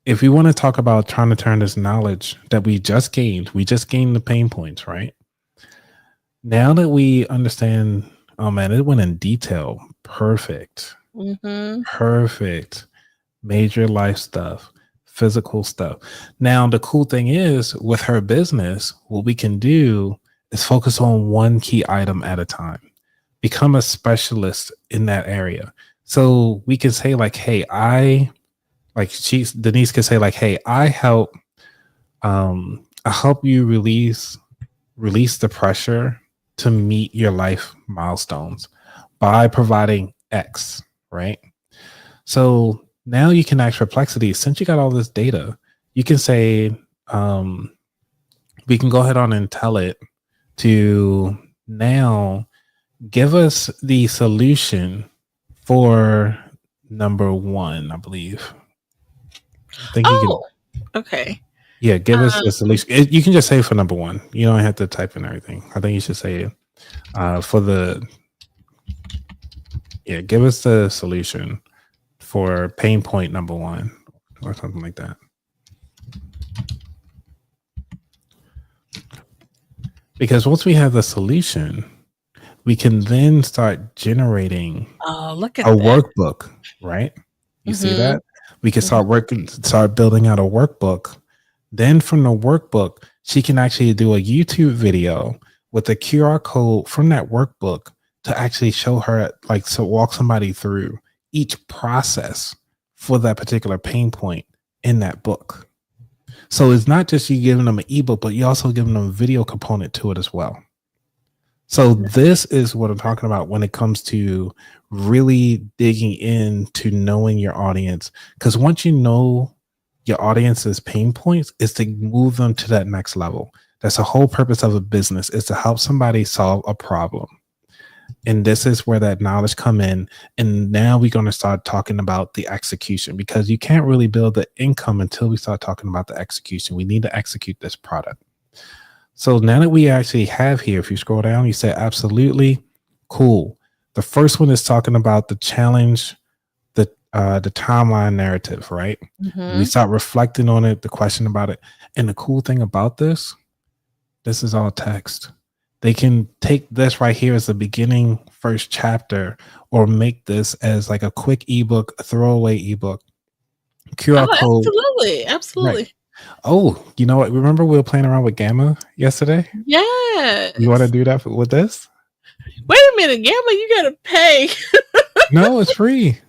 If we want to talk about trying to turn this knowledge that we just gained the pain points, right? Now that we understand, oh man, it went in detail. Perfect. Perfect. Major life stuff, physical stuff. Now, the cool thing is with her business, what we can do is focus on one key item at a time. Become a specialist in that area. So we can say like, hey, Denise can say like, hey, I help you release the pressure to meet your life milestones by providing X, right? So now you can ask Perplexity, since you got all this data, you can say, we can go ahead on and tell it to now give us the solution for number 1, I believe. I think okay. Yeah, give us the solution. You can just say for number 1. You don't have to type in everything. I think you should say give us the solution for pain point number 1 or something like that. Because once we have the solution, we can then start generating a workbook, right? You see that? We can start building out a workbook. Then from the workbook, she can actually do a YouTube video with a QR code from that workbook to actually show her, walk somebody through each process for that particular pain point in that book. So it's not just you giving them an ebook, but you also giving them a video component to it as well. So this is what I'm talking about when it comes to really digging into knowing your audience. Because once you know your audience's pain points, is to move them to that next level. That's the whole purpose of a business, is to help somebody solve a problem. And this is where that knowledge come in. And now we're going to start talking about the execution, because you can't really build the income until we start talking about the execution. We need to execute this product. So now that we actually have here, if you scroll down, you say absolutely cool. The first one is talking about the challenge, the timeline narrative, right? We start reflecting on it, the question about it. And the cool thing about this is all text. They can take this right here as the beginning first chapter, or make this as like a quick ebook, a throwaway ebook, QR code. Absolutely. Right. Oh, you know what? Remember we were playing around with Gamma yesterday? Yeah. You want to do that with this? Wait a minute, Gamma, you gotta pay. No, it's free.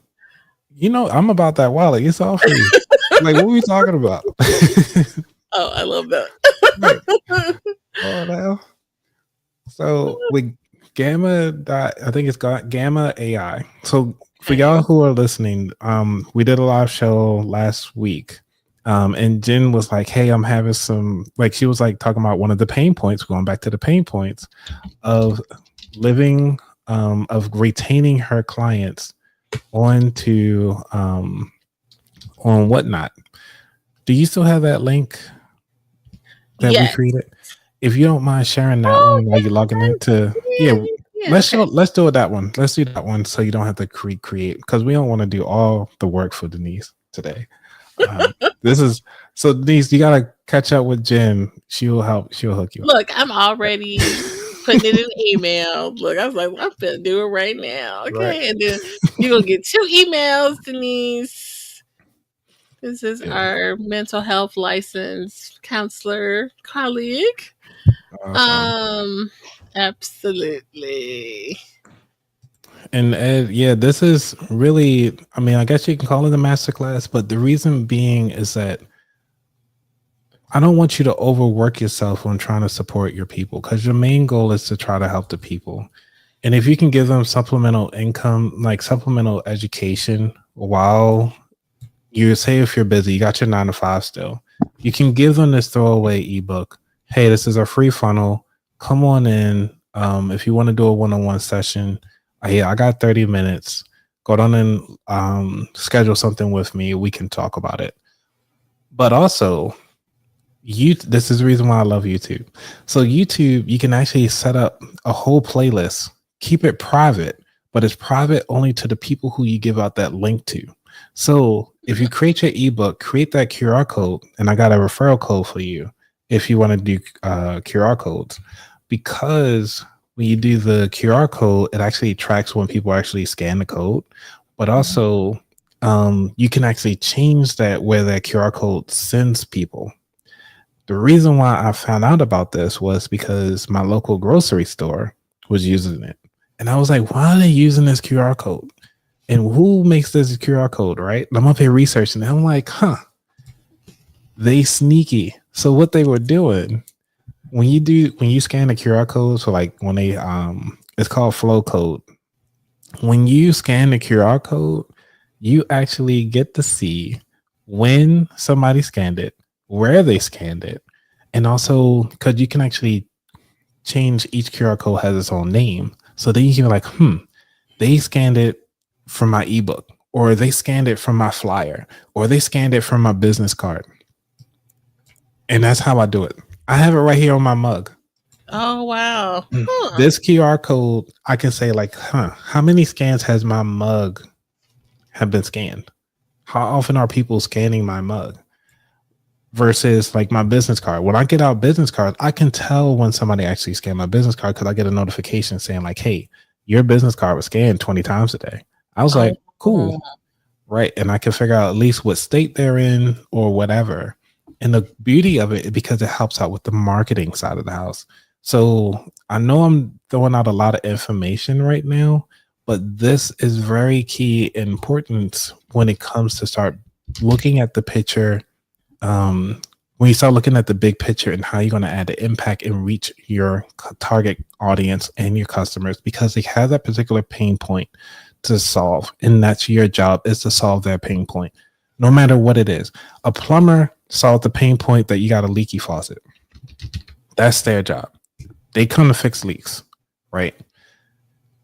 You know, I'm about that wallet. It's all free. Like, what are we talking about? Oh, I love that. Right. Oh, now. So I think it's got Gamma AI. So for Okay. y'all who are listening, we did a live show last week. And Jen was like, hey, I'm having some, like, she was like talking about one of the pain points, going back to the pain points of living, of retaining her clients onto, on Whatnot. Do you still have that link that we Yes. created? If you don't mind sharing that Oh, one while you're logging into, yeah, yeah, yeah, yeah. Okay. let's do it that one. Let's do that one so you don't have to create because we don't want to do all the work for Denise today. This is so Denise, you gotta catch up with Jen. She will help. She'll hook you Look, I'm up. already putting it in an email. Look, I was like, I'm gonna do it right now. Right. Okay. And then you're gonna get 2 emails, Denise. This is Yeah. our mental health licensed counselor colleague. Awesome. Um, absolutely. And Ed, yeah, this is really. I mean, I guess you can call it a masterclass, but the reason being is that I don't want you to overwork yourself when trying to support your people because your main goal is to try to help the people. And if you can give them supplemental income, like supplemental education, while you say if you're busy, you got your 9 to 5 still, you can give them this throwaway ebook. Hey, this is a free funnel. Come on in. If you want to do a one-on-one session, I got 30 minutes. Go down and schedule something with me. We can talk about it. But also, this is the reason why I love YouTube. So YouTube, you can actually set up a whole playlist, keep it private, but it's private only to the people who you give out that link to. So if you create your ebook, create that QR code, and I got a referral code for you if you want to do QR codes, because when you do the QR code, it actually tracks when people actually scan the code, but also you can actually change that where that QR code sends people. The reason why I found out about this was because my local grocery store was using it. And I was like, why are they using this QR code? And who makes this QR code, right? And I'm up here researching it. I'm like, they sneaky. So what they were doing when you scan the QR codes for like when they it's called flow code. When you scan the QR code, you actually get to see when somebody scanned it, where they scanned it, and also because you can actually change each QR code has its own name. So then you can be like, they scanned it from my ebook, or they scanned it from my flyer, or they scanned it from my business card. And that's how I do it. I have it right here on my mug. Oh wow. Huh. This QR code, I can say like, how many scans has my mug have been scanned? How often are people scanning my mug? Versus like my business card. When I get out business cards, I can tell when somebody actually scanned my business card because I get a notification saying like, hey, your business card was scanned 20 times a day. I was like, cool. Oh. Right. And I can figure out at least what state they're in or whatever. And the beauty of it, because it helps out with the marketing side of the house. So I know I'm throwing out a lot of information right now, but this is very key and important when it comes to start looking at the picture. When you start looking at the big picture and how you're going to add the impact and reach your target audience and your customers, because they have that particular pain point to solve, and that's your job, is to solve their pain point, no matter what it is. A plumber solved the pain point that you got a leaky faucet. That's their job. They come to fix leaks, right?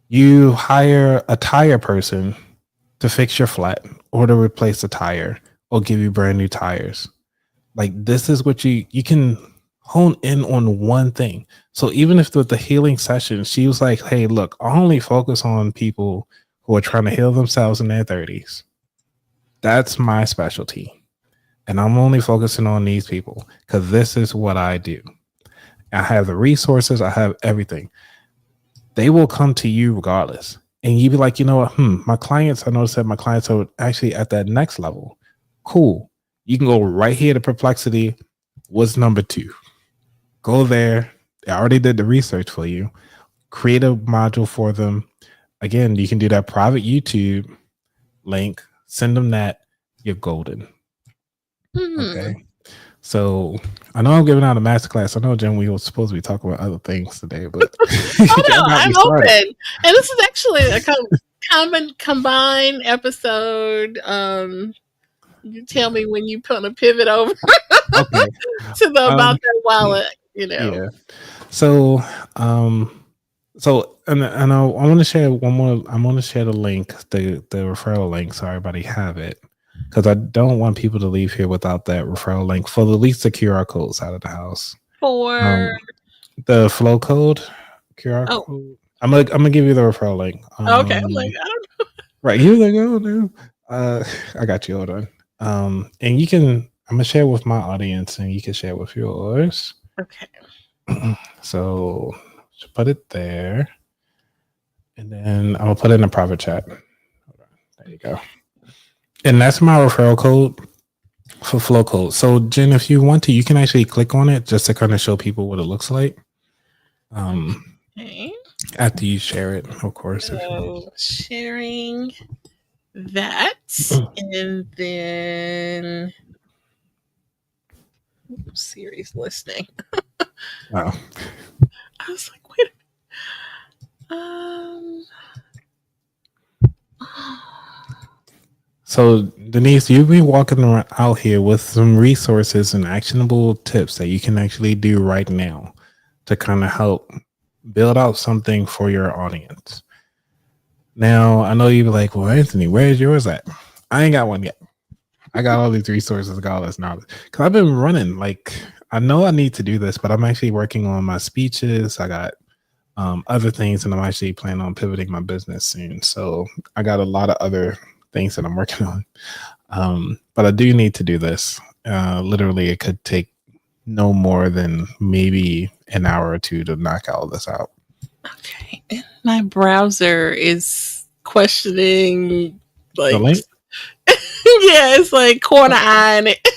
You hire a tire person to fix your flat or to replace the tire or give you brand new tires. Like, this is what you can hone in on one thing. So even if with the healing session, she was like, hey, look, I only focus on people who are trying to heal themselves in their 30s. That's my specialty. And I'm only focusing on these people because this is what I do. I have the resources, I have everything. They will come to you regardless. And you be like, you know what? My clients, I noticed that my clients are actually at that next level. Cool. You can go right here to Perplexity. What's number 2? Go there. I already did the research for you. Create a module for them. Again, you can do that private YouTube link. Send them that. You're golden. Okay. So I know I'm giving out a masterclass. I know, Jen, we were supposed to be talking about other things today, but Oh y'all no, got me I'm started. open. And this is actually a common combined episode. You tell me when you put a pivot over Okay. to the Um, about that wallet, you know. yeah. So, I want to share one more. I want to share the link, the referral link, so everybody have it, because I don't want people to leave here without that referral link for at least the QR codes out of the house. For Um, the flow code QR oh, code. I'm gonna give you the referral link. okay. I'm like, I don't Right here they go now. I got you. Hold on. And you can. I'm gonna share with my audience, and you can share with yours. okay. So put it there, and then I'm gonna put it in a private chat. There you go. And that's my referral code for flow code. So Jen, if you want to, you can actually click on it just to kind of show people what it looks like. Okay. After you share it, of course. So sharing that, and then series listening. Wow. I was like, wait a minute. So Denise, you'll be walking around out here with some resources and actionable tips that you can actually do right now to kind of help build out something for your audience. Now, I know you'll be like, well, Anthony, where's yours at? I ain't got one yet. I got all these resources, got all this knowledge. Because I've been running, like, I know I need to do this, but I'm actually working on my speeches. I got other things, and I'm actually planning on pivoting my business soon. So I got a lot of other things that I'm working on. But I do need to do this. Literally, it could take no more than maybe an hour or two to knock all this out. Okay. My browser is questioning, The like, link? yeah, it's like corner eyeing it.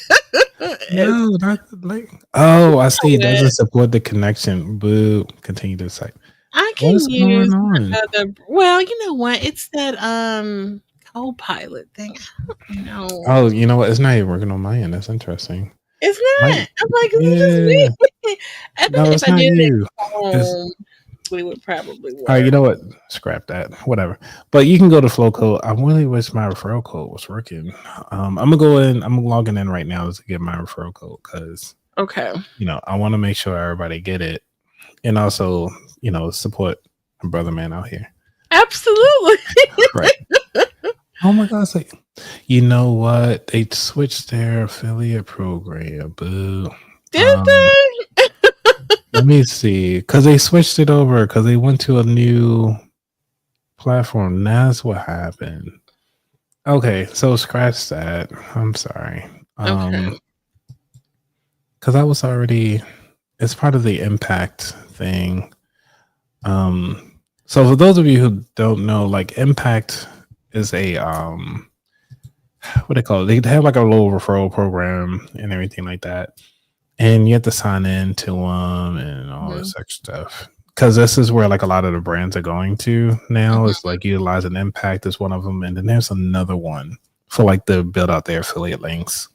No, not the link. Oh, I see. It doesn't support the connection. Boo. Continue to site. I What's can going use on? other. Well, you know what? It's that Copilot thing. You know, Oh, you know what? It's not even working on my end. That's interesting. it's My, not. I'm like, is it just yeah. me? I bet No, if it's I not did it you. at It's home, it would probably all right. You work. know what? Scrap that. Whatever. But you can go to flow code. I really wish my referral code was working. I'm gonna go in. I'm logging in right now to get my referral code because Okay. I want to make sure everybody get it, and also support my brother man out here. Absolutely. Right. Oh my gosh! Like, you know what? They switched their affiliate program. Boo. Did they? Let me see, because they switched it over because they went to a new platform. That's what happened. Okay, so scratch that. I'm sorry. Okay. Because I was already. It's part of the impact thing. So for those of you who don't know, like impact is a what they call it? They have like a little referral program and everything like that, and you have to sign in to them and all this extra stuff. Because this is where like a lot of the brands are going to now. It's like utilizing impact is one of them, and then there's another one for like the build out their affiliate links.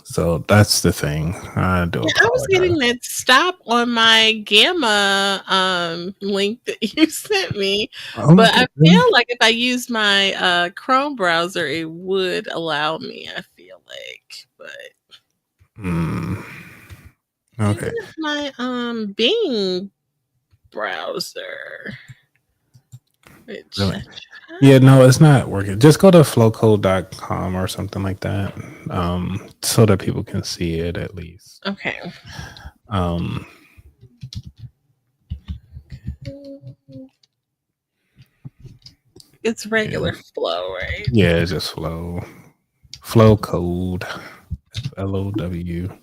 So that's the thing. I do Yeah, I was getting apologize. that stop on my Gamma link that you sent me, Oh my but I god, really? feel like if I use my Chrome browser, it would allow me. I feel like, but maybe Okay. it's my Bing browser. Which Really? Yeah, no, it's not working. Just go to flowcode.com or something like that. So that people can see it at least. okay. Um It's yeah. regular flow, right? Yeah, it's just flow. Flow code. FLOW.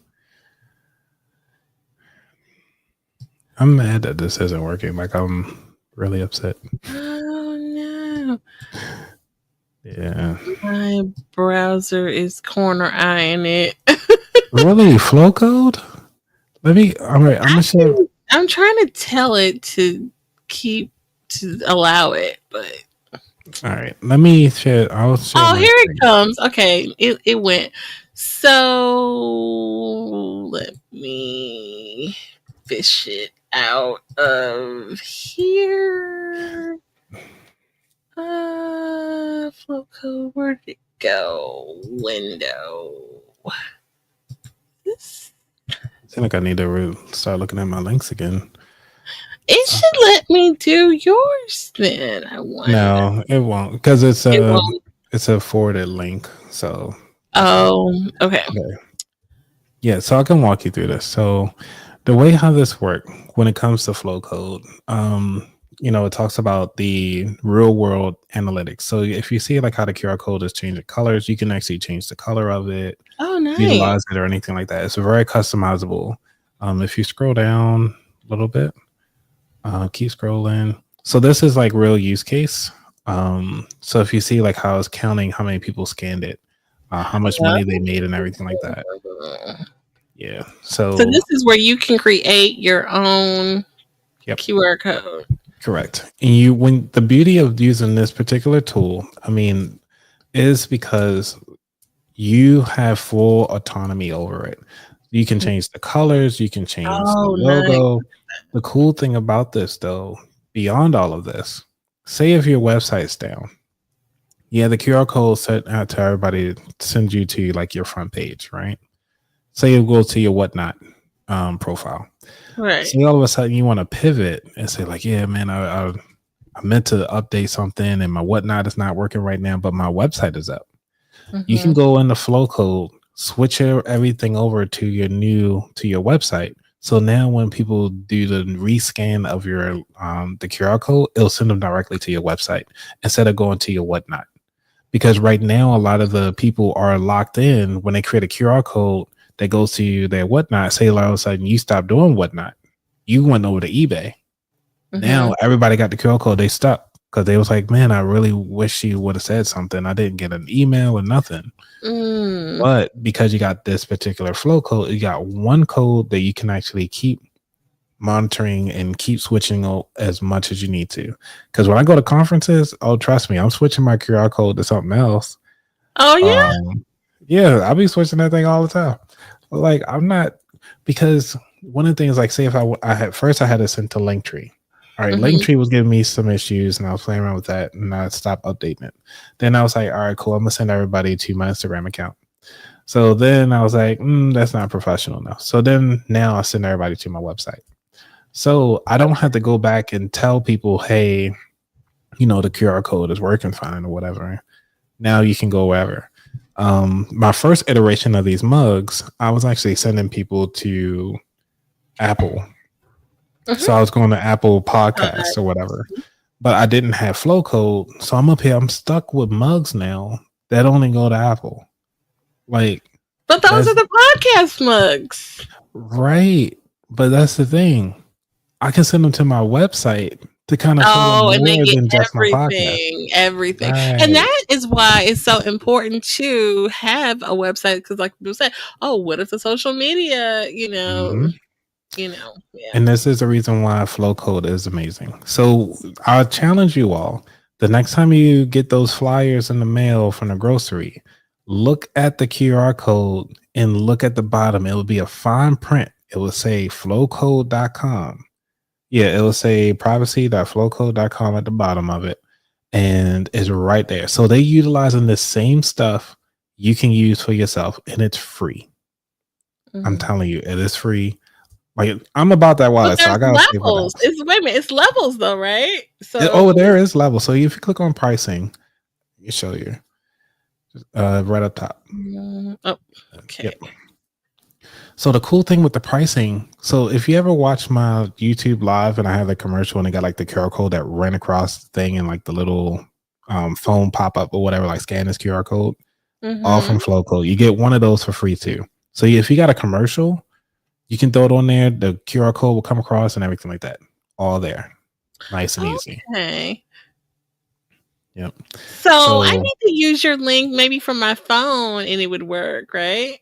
I'm mad that this isn't working. Like I'm really upset. Oh no. Yeah. My browser is corner eyeing it. Really? Flow code? All right, I'm gonna share. I'm trying to tell it to keep to allow it, but All right, let me share. I'll share oh, my here it screen. comes. Okay, it went. So let me fish it out of here. Flow code, where'd it go? Window. This. I feel like I need to start looking at my links again. It should let me do yours then. I wonder. No, it won't because it's It a won't. forwarded link. So Oh, okay. yeah, so I can walk you through this. So the way how this works when it comes to flow code, it talks about the real world analytics. So if you see like how the QR code is changing colors, you can actually change the color of it, Oh, nice. utilize it or anything like that. It's very customizable. If you scroll down a little bit, keep scrolling. So this is like real use case. So if you see like how it's counting how many people scanned it, how much money they made and everything like that. Yeah. So this is where you can create your own QR code. Correct. And when the beauty of using this particular tool, is because you have full autonomy over it. You can change the colors, you can change the logo. Nice. The cool thing about this, though, beyond all of this, say if your website's down, the QR code set out to everybody sends you to like your front page, right? Say you go to your whatnot profile. Right. So all of a sudden you want to pivot and say like, yeah, man, I meant to update something and my whatnot is not working right now, but my website is up. Mm-hmm. You can go in the flow code, switch everything over to your website. So now when people do the rescan of your the QR code, it'll send them directly to your website instead of going to your whatnot. Because right now a lot of the people are locked in when they create a QR code that goes to their whatnot. Say all of a sudden you stop doing whatnot, you went over to eBay. Mm-hmm. Now everybody got the QR code, they stuck because they was like, man, I really wish you would have said something. I didn't get an email or nothing. But because you got this particular flow code, you got one code that you can actually keep monitoring and keep switching as much as you need to. Because when I go to conferences, trust me, I'm switching my QR code to something else. Oh yeah. Yeah, I'll be switching that thing all the time. Like I'm not, because one of the things, like say if I had to send to Linktree. All right, Linktree was giving me some issues and I was playing around with that and I stopped updating it. Then I was like, all right, cool, I'm gonna send everybody to my Instagram account. So then I was like, that's not professional enough. So then now I send everybody to my website. So I don't have to go back and tell people, hey, the QR code is working fine or whatever. Now you can go wherever. My first iteration of these mugs, I was actually sending people to Apple. Mm-hmm. So I was going to Apple Podcasts or whatever, but I didn't have flow code. So I'm up here, I'm stuck with mugs now that only go to Apple. Like, but those are the podcast mugs. Right. But that's the thing. I can send them to my website to kind of show them more than just my podcast. Everything. Right. And that is why it's so important to have a website. Because like people say, what if the social media, yeah. And this is the reason why flow code is amazing. So I'll challenge you all. The next time you get those flyers in the mail from the grocery, look at the QR code and look at the bottom. It will be a fine print. It will say flowcode.com. Yeah, it will say privacy.flowcode.com at the bottom of it. And it's right there. So they're utilizing the same stuff you can use for yourself, and it's free. Mm-hmm. I'm telling you, it is free. Like I'm about that wallet, so I got levels. It's levels though, right? So there is levels. So if you click on pricing, it show you right up top. Okay. Yep. So the cool thing with the pricing, so if you ever watch my YouTube live and I have a commercial and they got like the QR code that ran across the thing and like the little phone pop up or whatever, like scan this QR code, all from Flow Code. You get one of those for free too. So if you got a commercial, you can throw it on there. The QR code will come across and everything like that. All there. Nice and easy. Okay. Yep. So I need to use your link maybe from my phone and it would work, right?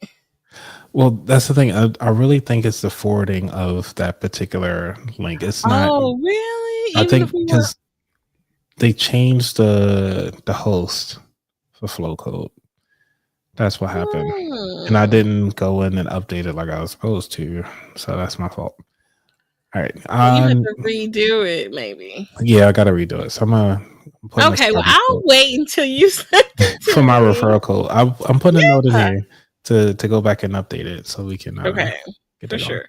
Well, that's the thing. I really think it's the forwarding of that particular link. It's not. Oh, really? I think because they changed the host for Flow Code. That's what happened. And I Hmm. didn't go in and update it like I was supposed to. So that's my fault. All right. So you have to redo it, maybe. Yeah, I gotta redo it. So I'm putting a Okay, well, starting I'll quote wait until you send it for to my me. referral code. I'm putting a note in Yeah. here to go back and update it so we can Okay, get for it going. sure.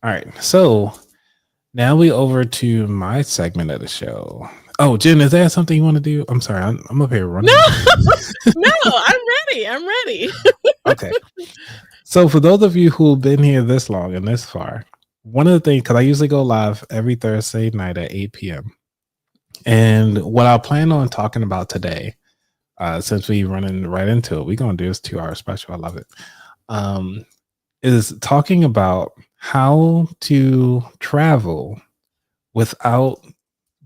All right. So now we over to my segment of the show. Oh, Jen, is that something you want to do? I'm sorry, I'm up here No, running. no, I'm ready. I'm ready. Okay. So for those of you who've been here this long and this far, one of the things, because I usually go live every Thursday night at 8 p.m. And what I plan on talking about today, since we running right into it, we're gonna do this 2 hour special. I love it. Is talking about how to travel without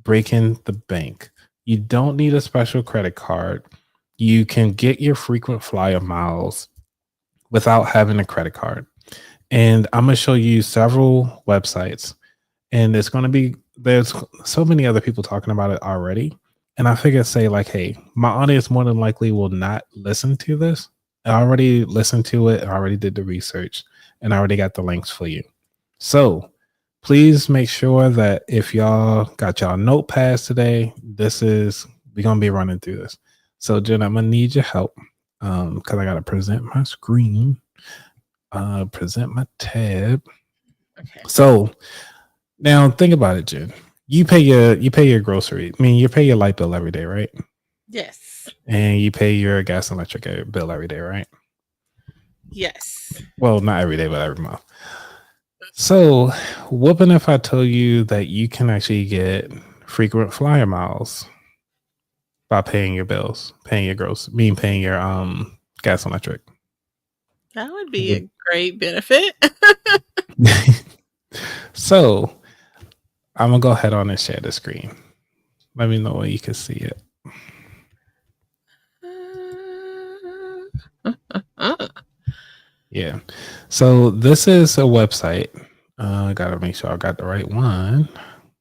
breaking the bank. You don't need a special credit card. You can get your frequent flyer miles without having a credit card. And I'm going to show you several websites. And there's so many other people talking about it already. And I figured, say, like, hey, my audience more than likely will not listen to this. I already listened to it. I already did the research and I already got the links for you. So please make sure that if y'all got y'all notepads today, we're going to be running through this. So Jen, I'm going to need your help because I got to present my screen, present my tab. Okay. So now think about it, Jen. You pay your grocery. I mean, you pay your light bill every day, right? Yes. And you pay your gas and electric bill every day, right? Yes. Well, not every day, but every month. So, whooping if I tell you that you can actually get frequent flyer miles by paying your bills, paying your paying your gas and electric. That would be a great benefit. So, I'm gonna go ahead on and share the screen. Let me know when you can see it. Yeah. So this is a website. I gotta make sure I got the right one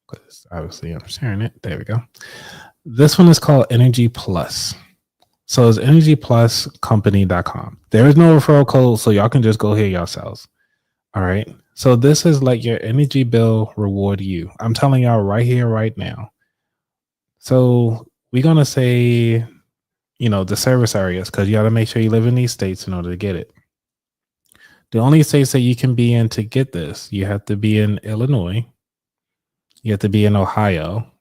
because obviously I'm sharing it. There we go. This one is called Energy Plus. So it's energypluscompany.com. There is no referral code, so y'all can just go here yourselves. All right. So this is like your energy bill reward you. I'm telling y'all right here, right now. So we're gonna say, the service areas, because you gotta make sure you live in these states in order to get it. The only states that you can be in to get this, you have to be in Illinois, you have to be in Ohio,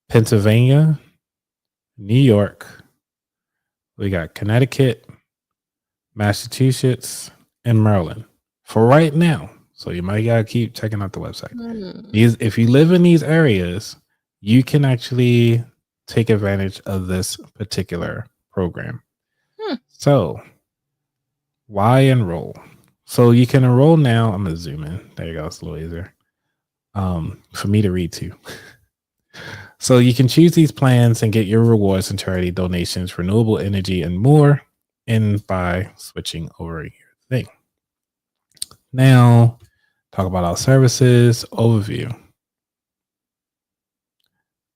Pennsylvania, New York, we got Connecticut, Massachusetts, and Maryland for right now. So you might gotta keep checking out the website. If you live in these areas, you can actually take advantage of this particular program. So why enroll? So you can enroll now. I'm gonna zoom in. There you go. It's a little easier for me to read too. So you can choose these plans and get your rewards and charity donations, renewable energy, and more, and by switching over your thing. Now, talk about our services overview.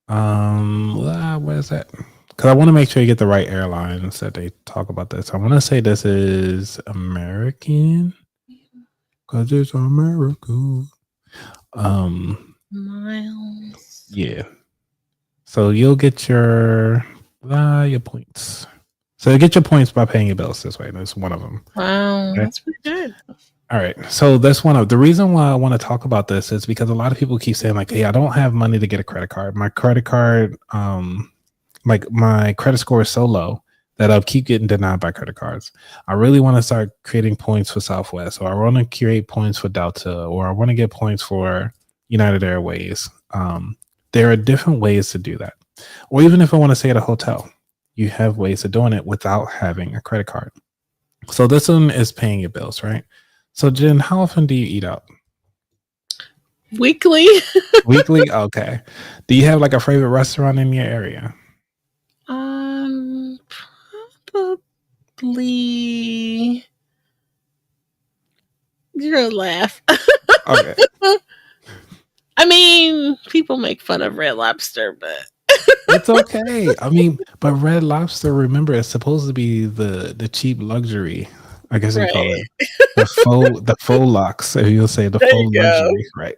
What is that? Because I want to make sure you get the right airlines that they talk about this. I want to say this is American because it's America. Miles. Yeah. So you'll get your points. So you get your points by paying your bills this way. That's one of them. Wow, Okay. that's pretty good. All right. So that's one of the reason why I want to talk about this is because a lot of people keep saying like, hey, I don't have money to get a credit card. My credit card, like my credit score is so low that I'll keep getting denied by credit cards. I really want to start creating points for Southwest, or I want to create points for Delta, or I want to get points for United Airways. There are different ways to do that. Or even if I want to stay at a hotel, you have ways of doing it without having a credit card. So this one is paying your bills, right? So Jen, how often do you eat out? Weekly. Weekly? Okay. Do you have like a favorite restaurant in your area? Probably. You're gonna laugh. Okay. I mean, people make fun of Red Lobster, but It's okay. I mean, but Red Lobster, remember, it's supposed to be the cheap luxury. I guess you call it Right. the faux lux, or you'll say the There you faux go. luxury, right?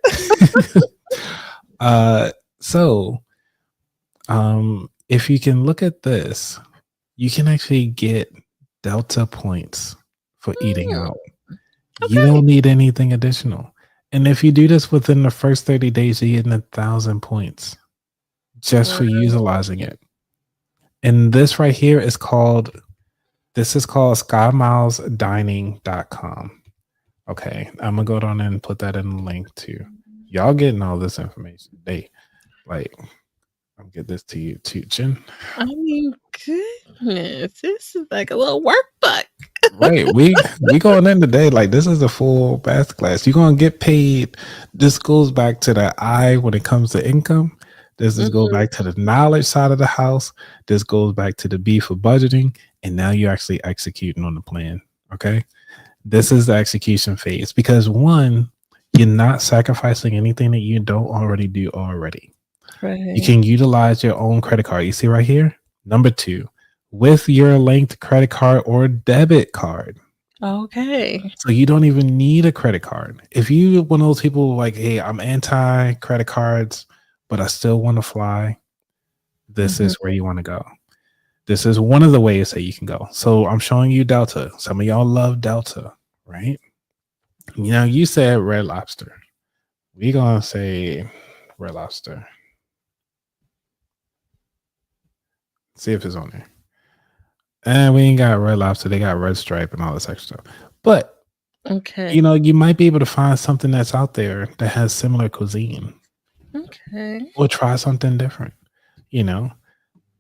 uh, so if you can look at this, you can actually get Delta points for eating Mm, out. You okay. don't need anything additional. And if you do this within the first 30 days, you're getting 1,000 points just Wow. for utilizing it. And this is called skymilesdining.com. Okay. I'm gonna go down and put that in the link too. Y'all getting all this information. Like I'll get this to you too, Jen. I mean, goodness, this is like a little workbook. Right. We going in today. Like this is a full math class. You're gonna get paid. This goes back to the I when it comes to income. This is go Mhm. back to the knowledge side of the house. This goes back to the B for budgeting. And now you're actually executing on the plan. Okay. This is the execution phase because one, you're not sacrificing anything that you don't already do already. You Right. can utilize your own credit card. You see right here? Number two, with your linked credit card or debit card. Okay. So you don't even need a credit card. If you one of those people like, hey, I'm anti credit cards, but I still want to fly, this Mhm. is where you want to go. This is one of the ways that you can go. So I'm showing you Delta. Some of y'all love Delta, right? You know, you said Red Lobster. We gonna say Red Lobster. See if it's on there. And we ain't got Red Lobster. They got Red Stripe and all this extra stuff. But Okay. you know, you might be able to find something that's out there that has similar cuisine, Okay. or try something different. You know,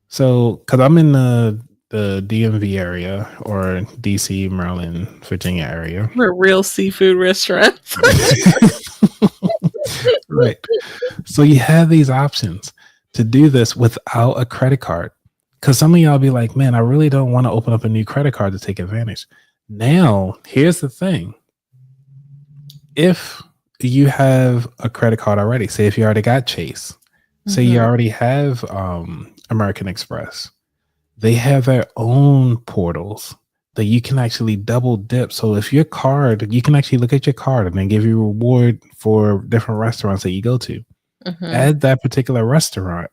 so because I'm in the DMV area or DC, Maryland, Virginia area. We're real seafood restaurants. Right. So you have these options to do this without a credit card. Because some of y'all be like, man, I really don't want to open up a new credit card to take advantage. Now, here's the thing. If you have a credit card already, say if you already got Chase, say you Mhm. already have American Express, they have their own portals that you can actually double dip. So if your card, you can actually look at your card and then give you a reward for different restaurants that you go to. Mhm. Add that particular restaurant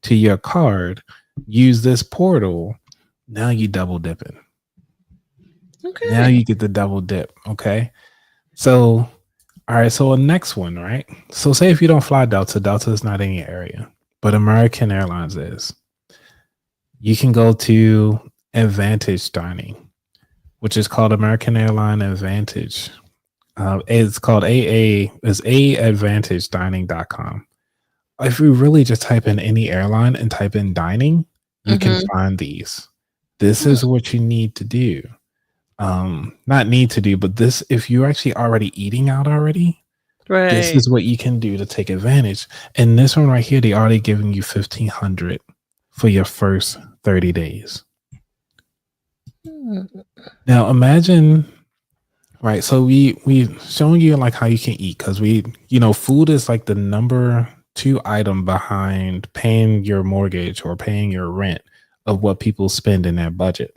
to your card, use this portal. Now you double dipping. Now Okay. you get the double dip. Okay. So, all right. So, the next one, right? So, say if you don't fly Delta, Delta is not in your area, but American Airlines is. You can go to Advantage Dining, which is called American Airline Advantage. It's called it's aadvantagedining.com. If you really just type in any airline and type in dining, you can Mhm. find these. This Hmm. is what you need to do. Not need to do, but this, if you're actually already eating out already, this Right. is what you can do to take advantage. And this one right here, they already giving you 1,500 for your first 30 days. Mm. Now imagine, right? So we showing you like how you can eat because food is like the number two item behind paying your mortgage or paying your rent of what people spend in their budget.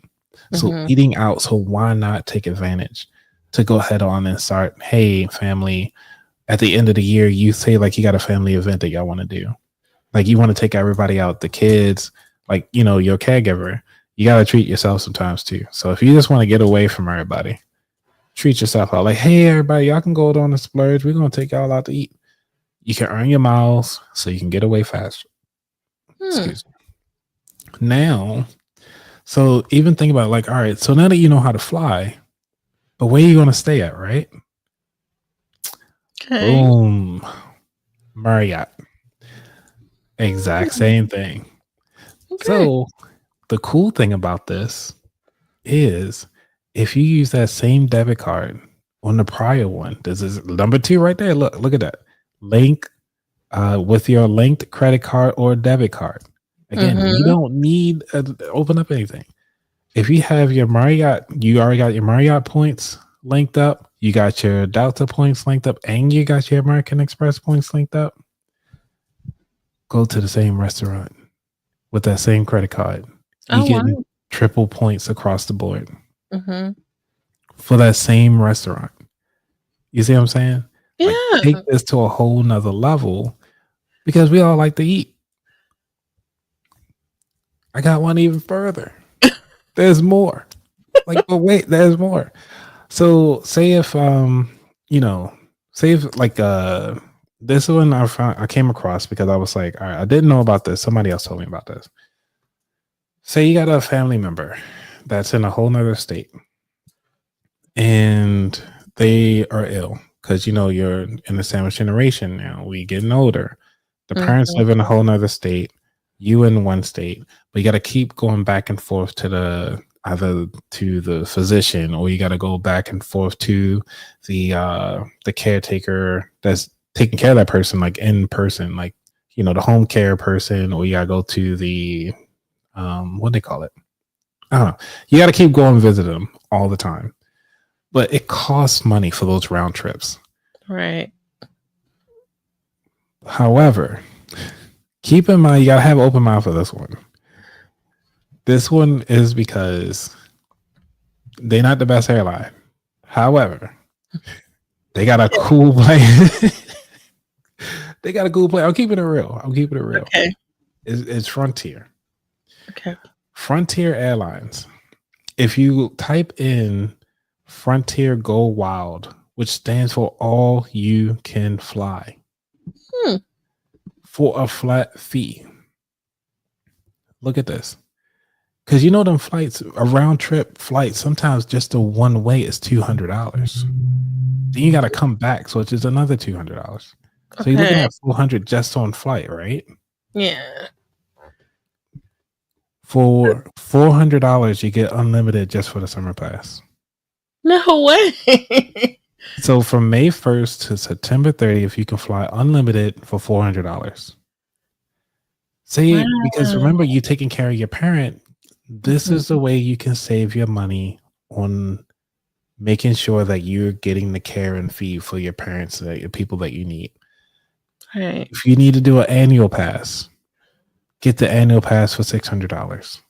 So Mhm. eating out, so why not take advantage to go ahead on and start, hey, family, at the end of the year, you say like you got a family event that y'all want to do. Like you want to take everybody out, the kids, like your caregiver. You gotta treat yourself sometimes too. So if you just want to get away from everybody, treat yourself out. Like, hey, everybody, y'all can go on the splurge. We're gonna take y'all out to eat. You can earn your miles so you can get away faster. Hmm. Excuse me. Now, so even think about like, all right, so now that you know how to fly, but where are you gonna stay at, right? Okay. Boom. Marriott. Exact Mm. same thing. Okay. So the cool thing about this is if you use that same debit card on the prior one, this is number two right there. Look at that. Link with your linked credit card or debit card. Again, you Mhm. don't need to open up anything. If you have your Marriott, you already got your Marriott points linked up, you got your Delta points linked up, and you got your American Express points linked up, go to the same restaurant. with that same credit card. You Oh, getting wow. triple points across the board Mhm. for that same restaurant. You see what I'm saying? Like, take Yeah. this to a whole nother level because we all like to eat. I got one even further. There's more. Like, but wait, there's more. So say if you know, say if like this one I came across because I was like, all right, I didn't know about this. Somebody else told me about this. Say you got a family member that's in a whole nother state and they are ill because you're in the sandwich generation now. We getting older. The parents Mhm. live in a whole nother state, you in one state, but you got to keep going back and forth to either to the physician, or you got to go back and forth to the caretaker that's taking care of that person, like in person, like the home care person, or you got to go to the what do they call it? I don't know. You got to keep going visit them all the time, but it costs money for those round trips. Right. However, keep in mind, you got to have an open mind for this one. This one is because they're not the best airline. However, they got a cool plane. They got a cool plane. I'm keeping it real. Okay. It's Frontier. Okay. Frontier Airlines. If you type in Frontier Go Wild, which stands for All You Can Fly, Hmm. for a flat fee. Look at this. Because them flights, a round trip flight, sometimes just the one way is $200. Then you got to come back, so it's just another $200. So you're looking Okay. at $400 just on flight, right? Yeah. For $400, you get unlimited just for the summer pass. No way. So from May 1st to September 30th, you can fly unlimited for $400. See, because Wow. remember, you taking care of your parent. This Mhm. is the way you can save your money on making sure that you're getting the care and feed for your parents, the people that you need. Right. If you need to do an annual pass, get the annual pass for $600.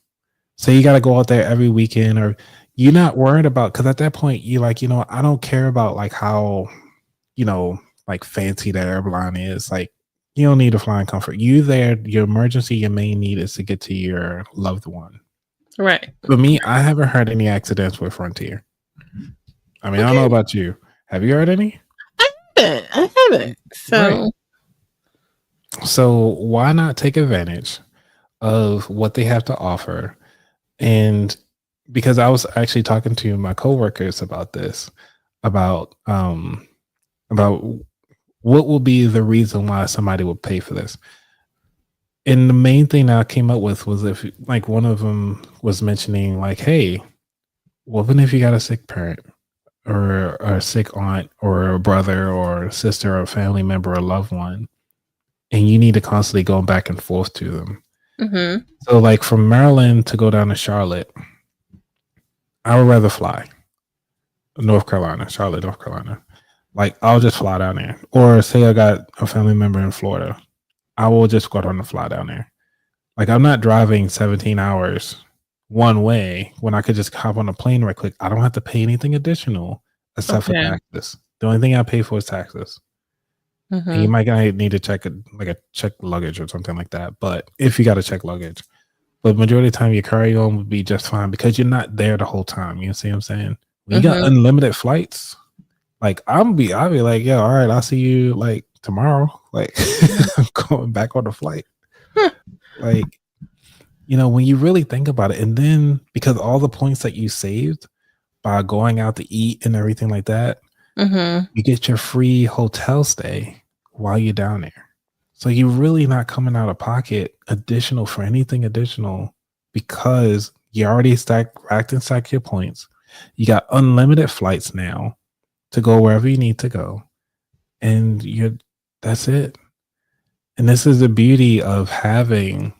So you got to go out there every weekend, or you're not worried about, because at that point you're like, I don't care about like how, like fancy the airline is. Like, you don't need to fly in comfort. You there, your emergency, your main need is to get to your loved one. Right. For me, I haven't heard any accidents with Frontier. I mean, I don't know Okay. about you. Have you heard any? I haven't. Right. So So why not take advantage of what they have to offer? And because I was actually talking to my coworkers about this, about about what will be the reason why somebody would pay for this. And the main thing that I came up with was, if like one of them was mentioning like, hey, what if you got a sick parent, or a sick aunt, or a brother or a sister, or a family member or loved one, and you need to constantly go back and forth to them. mhm. So like from Maryland to go down to Charlotte, I would rather fly. North Carolina, Charlotte, North Carolina. Like, I'll just fly down there. Or say I got a family member in Florida, I will just go on the fly down there. Like, I'm not driving 17 hours one way when I could just hop on a plane right quick. I don't have to pay anything additional except for Okay. taxes. The only thing I pay for is taxes. And you Mhm. might need to check it, like a check luggage or something like that. But if you got to check luggage, but majority of the time your carry on would be just fine because you're not there the whole time. You see what I'm saying? When you got Mhm. unlimited flights, like I'll be like, yeah, all right, I'll see you like tomorrow. Like, I'm going back on the flight. Huh. Like, when you really think about it, and then because all the points that you saved by going out to eat and everything like that, Mhm. you get your free hotel stay while you're down there. So you're really not coming out of pocket additional for anything additional, because you already racked and stacked your points. You got unlimited flights now to go wherever you need to go. And that's it. And this is the beauty of having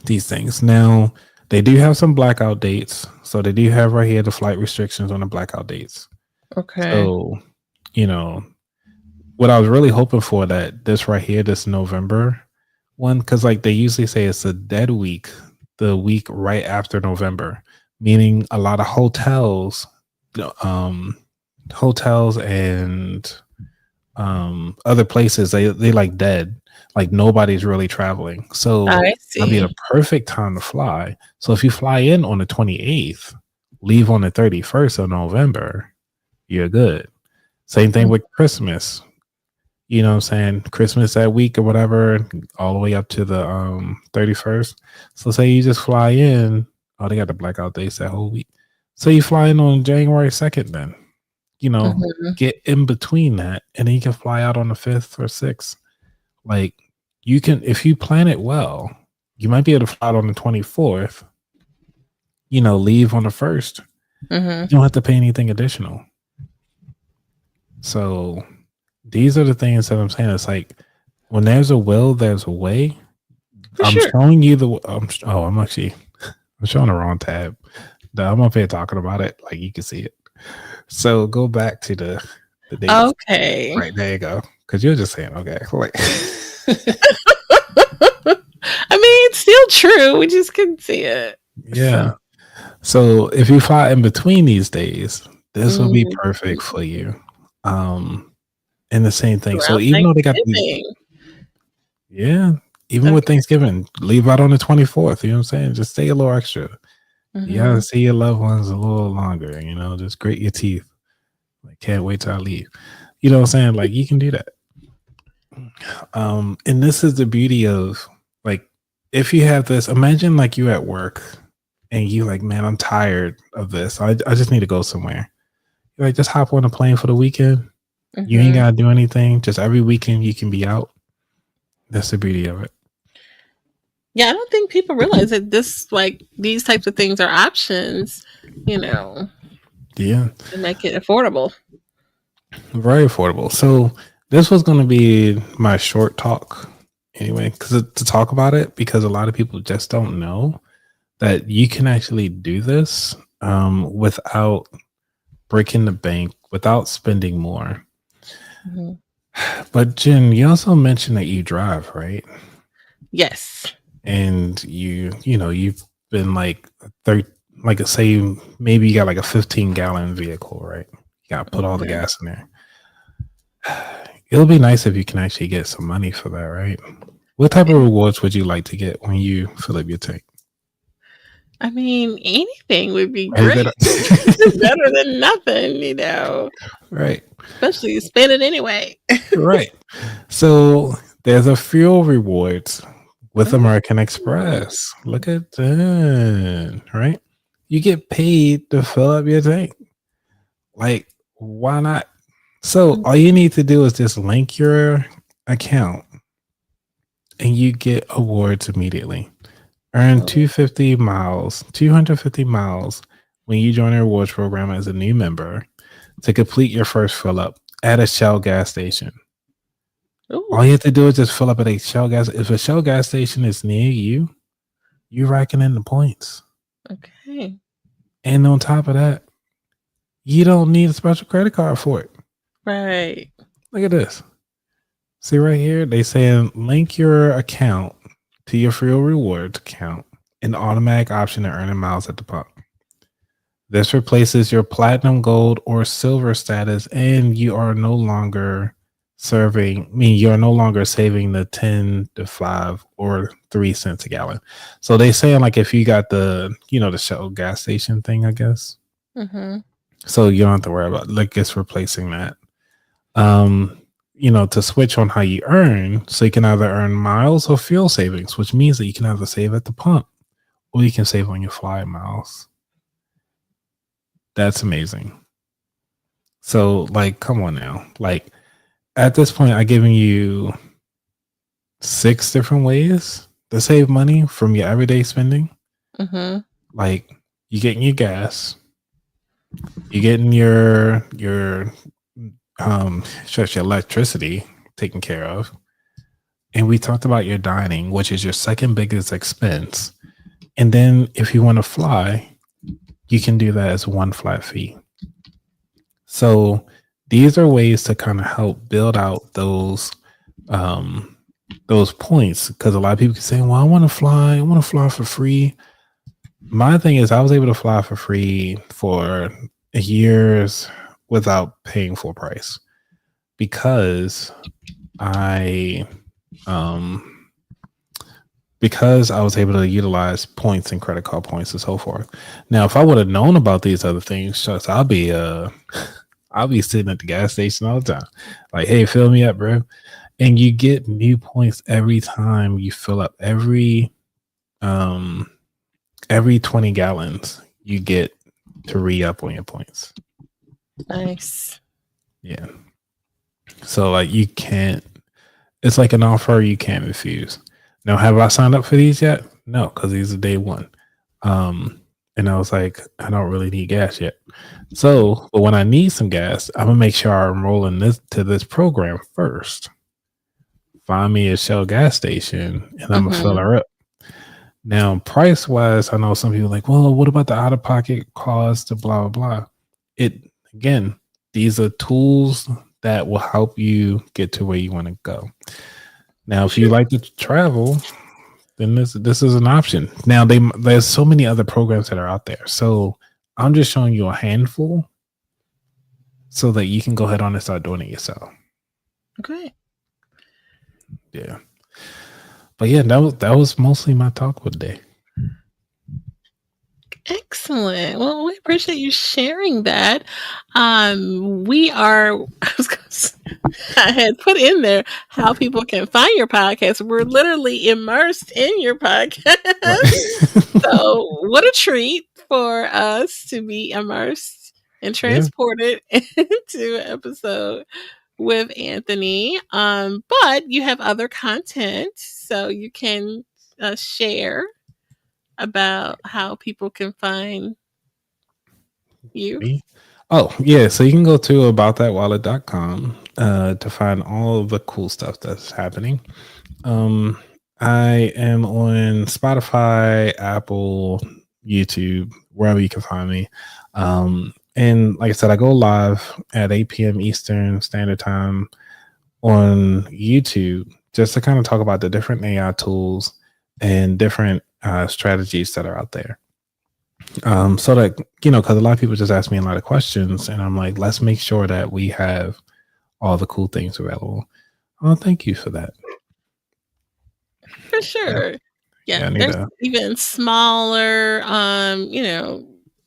these things. Now, they do have some blackout dates. So they do have right here the flight restrictions on the blackout dates. Okay. So, you know, what I was really hoping for, that this right here, this November, One, because like they usually say it's a dead week, the week right after November, meaning a lot of um, hotels and other places they like dead, like nobody's really traveling. So I that'll be the see. perfect time to fly. So if you fly in on the 28th, leave on the 31st of November, you're good. Same thing Mm, with Christmas. You know what I'm saying? Christmas that week or whatever, all the way up to the 31st. So say you just fly in. Oh, they got the blackout days that whole week. So you fly in on January 2nd then. You know, mhm, get in between that and then you can fly out on the 5th or 6th. Like you can, if you plan it well, you might be able to fly out on the 24th, leave on the 1st. mhm. You don't have to pay anything additional. So these are the things that I'm saying. It's like when there's a will, there's a way. For I'm sure. showing you the. I'm showing the wrong tab. I'm up here talking about it, like you can see it. So go back to the dates. Okay. Right there you go. Because you're just saying okay. Like, I mean, it's still true. We just couldn't see it. So, yeah. So if you fly in between these days, this will be mhm, perfect for you. Um, and the same thing. So around even though they got these, Thanksgiving. yeah, even with Okay. Thanksgiving, leave out on the 24th. You know what I'm saying? Just stay a little extra. You gotta Mhm. see your loved ones a little longer, just grate your teeth. Like, can't wait till I leave. You know what I'm saying? Like, you can do that. And this is the beauty of like, if you have this, imagine like you at work and you like, man, I'm tired of this. I just need to go somewhere. You're like, just hop on a plane for the weekend. You ain't Mhm. gotta do anything. Just every weekend you can be out. That's the beauty of it. Yeah, I don't think people realize that these types of things are options, you know, Yeah. to make it affordable. Very affordable. So this was going to be my short talk anyway, because to talk about it, because a lot of people just don't know that you can actually do this without breaking the bank, without spending more. Mhm. But Jen, you also mentioned that you drive, right? Yes. And you've been like 30, like say maybe you got like a 15-gallon vehicle, right? You got to put all the Okay. gas in there. It'll be nice if you can actually get some money for that, right? What type of rewards would you like to get when you fill up your tank? I mean, anything would be Is great. that Better than nothing, right? especially you spend it anyway. Right. So there's a fuel rewards with American Ooh. Express. Look at that, right? You get paid to fill up your tank. Like, why not? So all you need to do is just link your account and you get awards immediately. Earn Mhm. 250 miles when you join the rewards program as a new member to complete your first fill up at a Shell gas station. All Ooh, you have to do is just fill up at a Shell gas. If a Shell gas station is near you, you're racking in the points. okay. And on top of that, you don't need a special credit card for it. Right. Look at this. See right here, they saying link your account to your fuel rewards account, an automatic option to earning miles at the pump. This replaces your platinum, gold, or silver status, and you are no longer you're no longer saving the 10 to 5 or 3 cents a gallon. So they saying like if you got the Shell gas station thing, I guess. Mhm. So you don't have to worry about like it's replacing that. Um, to switch on how you earn, so you can either earn miles or fuel savings, which means that you can either save at the pump or you can save on your fly miles. That's amazing. So, like, come on now. Like, at this point, I've given you 6 different ways to save money from your everyday spending. Mhm. Like, you getting your gas, you getting your electricity taken care of, and we talked about your dining, which is your second biggest expense. And then, if you want to fly, you can do that as one flat fee. So, these are ways to kind of help build out those um those points, because a lot of people can say, well, I want to fly for free. My thing is, I was able to fly for free for years without paying full price because I um because I was able to utilize points and credit card points and so forth. Now, if I would have known about these other things, shucks, I'll be sitting at the gas station all the time. Like, hey, fill me up, bro. And you get new points every time you fill up. Every 20 gallons you get to re-up on your points. Nice. Yeah. So like you can't, it's like an offer you can't refuse. Now, have I signed up for these yet? No, because these are day one. And I was like, I don't really need gas yet. So, but when I need some gas, I'm gonna make sure I enroll in this program first. Find me a Shell gas station, and I'm gonna fill her up. Now, price wise, I know some people are like, well, what about the out of pocket cost? Blah blah blah. It again, these are tools that will help you get to where you want to go. Now, if you like to travel, then this is an option. Now, there's so many other programs that are out there. So I'm just showing you a handful so that you can go ahead on and start doing it yourself. Okay. Yeah. But yeah, that was mostly my talk for the day. Excellent. Well, we appreciate you sharing that. We are, I had put in there how people can find your podcast. We're literally immersed in your podcast. Right. So, what a treat for us to be immersed and transported into an episode with Anthony. But you have other content, so you can share about how people can find you. Oh, yeah. So you can go to aboutthatwallet.com to find all of the cool stuff that's happening. I am on Spotify, Apple, YouTube, wherever you can find me. And like I said, I go live at 8 p.m. Eastern Standard Time on YouTube just to kind of talk about the different AI tools and different strategies that are out there. So that, because a lot of people just ask me a lot of questions, and I'm like, let's make sure that we have all the cool things available. Oh, thank you for that. For sure. Yeah, there's even smaller,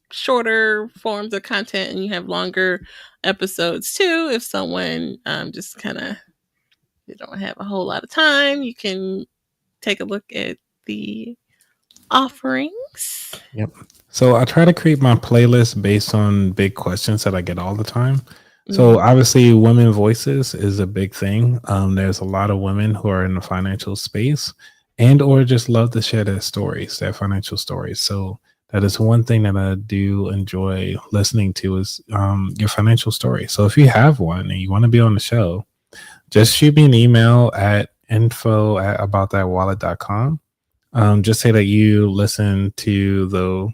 shorter forms of content, and you have longer episodes too. If someone just kind of you don't have a whole lot of time, you can take a look at the offerings. Yep. So I try to create my playlist based on big questions that I get all the time. So obviously, women voices is a big thing. There's a lot of women who are in the financial space and or just love to share their stories, their financial stories. So that is one thing that I do enjoy listening to is your financial story. So if you have one and you want to be on the show, just shoot me an email at info@aboutthatwallet.com. Just say that you listen to the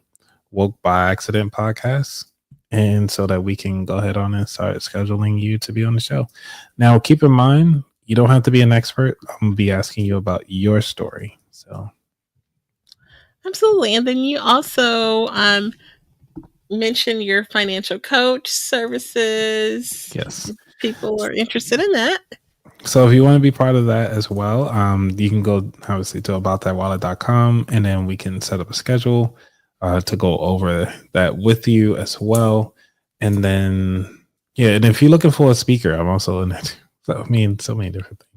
Woke by Accident podcast, and so that we can go ahead on and start scheduling you to be on the show. Now, keep in mind, you don't have to be an expert. I'm going to be asking you about your story. So, absolutely. And then you also mention your financial coach services. Yes. People are interested in that. So if you want to be part of that as well, you can go obviously to aboutthatwallet.com, and then we can set up a schedule to go over that with you as well. And then, and if you're looking for a speaker, I'm also in it. So I mean, so many different things.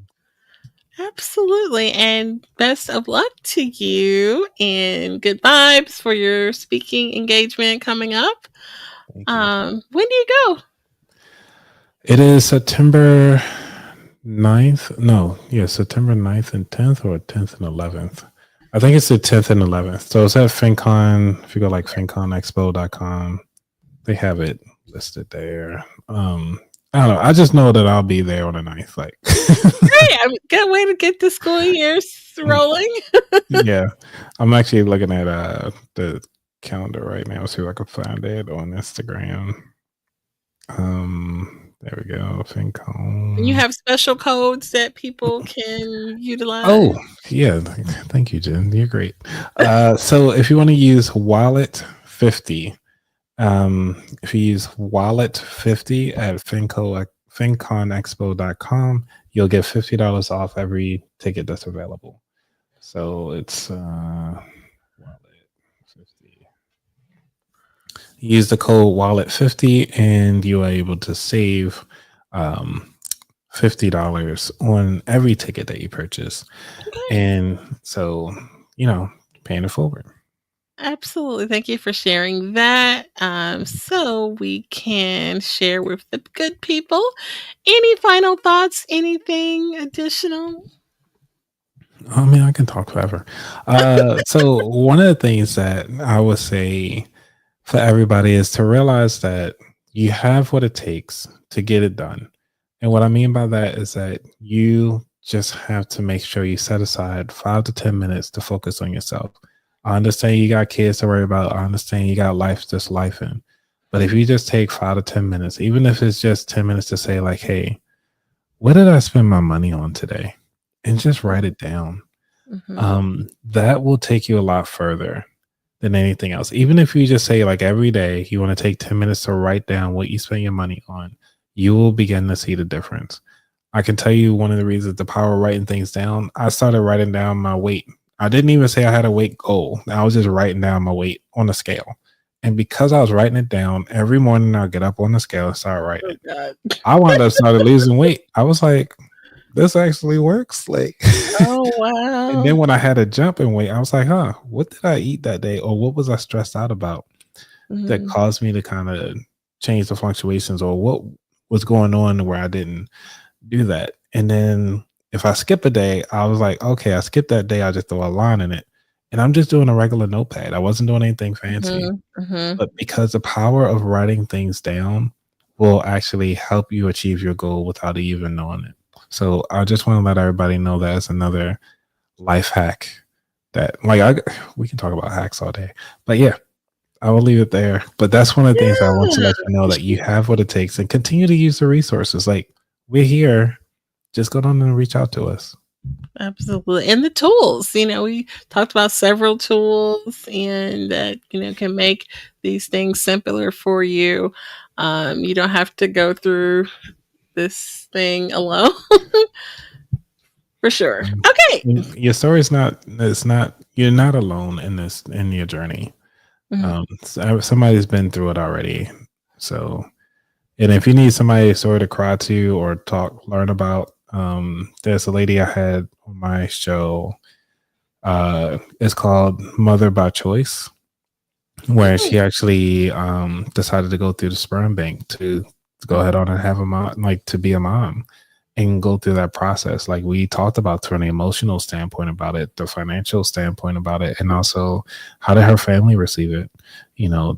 Absolutely. And best of luck to you and good vibes for your speaking engagement coming up. When do you go? It is September 9th. No, September 9th and 10th, or 10th and 11th. I think it's the 10th and 11th. So it's at FinCon. If you go like finconexpo.com, they have it listed there. I don't know. I just know that I'll be there on the 9th. Like, great. I'm good way to get the school year rolling. Yeah. I'm actually looking at the calendar right now, see if I can find it on Instagram. There we go. And you Fincom. have special codes that people can utilize? Oh, yeah. Thank you, Jen. You're great. So if you want to use Wallet 50, if you use Wallet 50 at finconexpo.com, you'll get $50 off every ticket that's available. So it's Wallet 50. Use the code Wallet 50 and you are able to save um, $50 on every ticket that you purchase. Okay. And so, paying it forward. Absolutely. Thank you for sharing that. So we can share with the good people. Any final thoughts? Anything additional? I mean, I can talk forever. So one of the things that I would say for everybody is to realize that you have what it takes to get it done. And what I mean by that is that you just have to make sure you set aside 5 to 10 minutes to focus on yourself. I understand you got kids to worry about. I understand you got life just life in. But if you just take 5 to 10 minutes, even if it's just 10 minutes to say, like, hey, what did I spend my money on today? And just write it down. Mm-hmm. That will take you a lot further than anything else. Even if you just say, like, every day you want to take 10 minutes to write down what you spend your money on, you will begin to see the difference. I can tell you one of the reasons, the power of writing things down. I started writing down my weight. I didn't even say I had a weight goal. I was just writing down my weight on a scale. And because I was writing it down every morning, I'll get up on the scale and start writing Oh it. God. I wound up started losing weight. I was like, this actually works. Like, Oh and wow. then when I had a jump in weight, I was like, huh, what did I eat that day? Or what was I stressed out about that Mhm. caused me to kind of change the fluctuations, or what was going on where I didn't do that? And then if I skip a day, I was like, okay, I skipped that day. I just throw a line in it. And I'm just doing a regular notepad. I wasn't doing anything fancy. Mhm. Mhm. But because the power of writing things down will actually help you achieve your goal without even knowing it. So I just want to let everybody know that it's another life hack that, like, we can talk about hacks all day, but yeah, I will leave it there. But that's one of the things I want to Yeah. let you know, that you have what it takes and continue to use the resources. Like, we're here. Just go down and reach out to us. Absolutely. And the tools, we talked about several tools and that, can make these things simpler for you. You don't have to go through this thing alone for sure. Um, Okay. your story is not. It's not. You're not alone in your journey. Mhm. Somebody's been through it already. So, and if you need somebody sort of cry to or learn about, there's a lady I had on my show. It's called Mother by Choice, where Mm, she actually decided to go through the sperm bank to go ahead on and have a mom, like, to be a mom and go through that process. Like we talked about, from the emotional standpoint about it, the financial standpoint about it, and also how did her family receive it.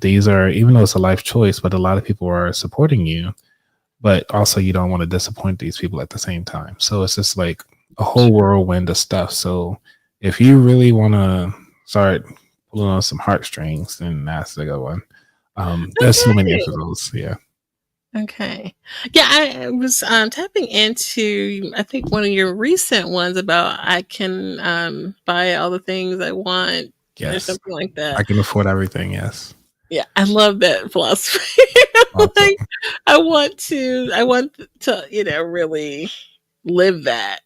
These are, even though it's a life choice, but a lot of people are supporting you, but also you don't want to disappoint these people at the same time. So it's just like a whole whirlwind of stuff. So if you really want to start pulling on some heartstrings, then that's the good one. There's so many okay. episodes. Yeah. Okay. Yeah, I was tapping into, I think, one of your recent ones about I can buy all the things I want or Yes. something like I that. can afford everything. Yes. Yeah, I love that philosophy. Awesome. Like, I want to, really live that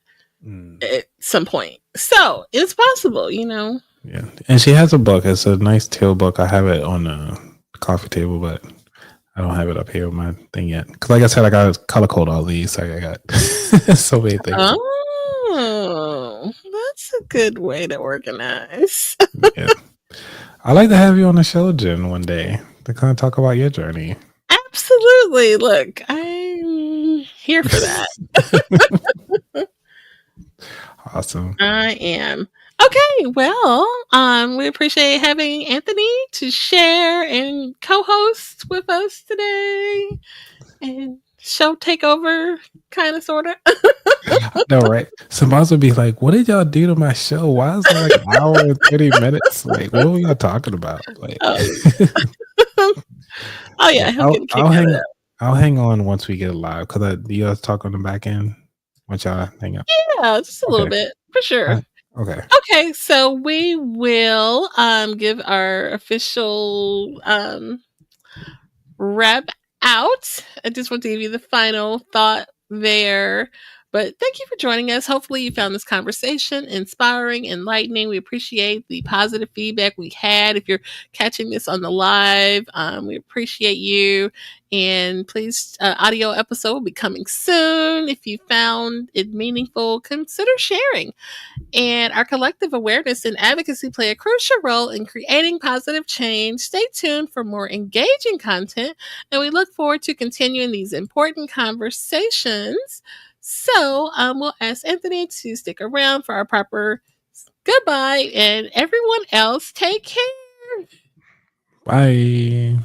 Mm, at some point. So it's possible. yeah. And she has a book. It's a nice teal book. I have it on the coffee table, but I don't have it up here on my thing yet. Because, like I said, I got to color code all these. I got so many things. Oh, that's a good way to organize. Yeah. I'd like to have you on the show, Jen, one day to kind of talk about your journey. Absolutely. Look, I'm here for that. Awesome. I am. Okay, well, we appreciate having Anthony to share and co-host with us today and show takeover, kind of, sort of. No, right? Somebody would be like, "What did y'all do to my show? Why is it like an hour and 30 minutes? Like, what were y'all talking about?" Like, Oh, oh yeah, yeah, he'll get a kick I'll out of hang that. I'll hang on once we get live because you guys talk on the back end once y'all hang up. Yeah, just a little Okay. bit for sure. Okay. Okay, so we will give our official wrap out. I just want to give you the final thought there. But thank you for joining us. Hopefully, you found this conversation inspiring, enlightening. We appreciate the positive feedback we had. If you're catching this on the live, we appreciate you. And please, audio episode will be coming soon. If you found it meaningful, consider sharing. And our collective awareness and advocacy play a crucial role in creating positive change. Stay tuned for more engaging content, and we look forward to continuing these important conversations. So, we'll ask Anthony to stick around for our proper goodbye, and everyone else, take care. Bye.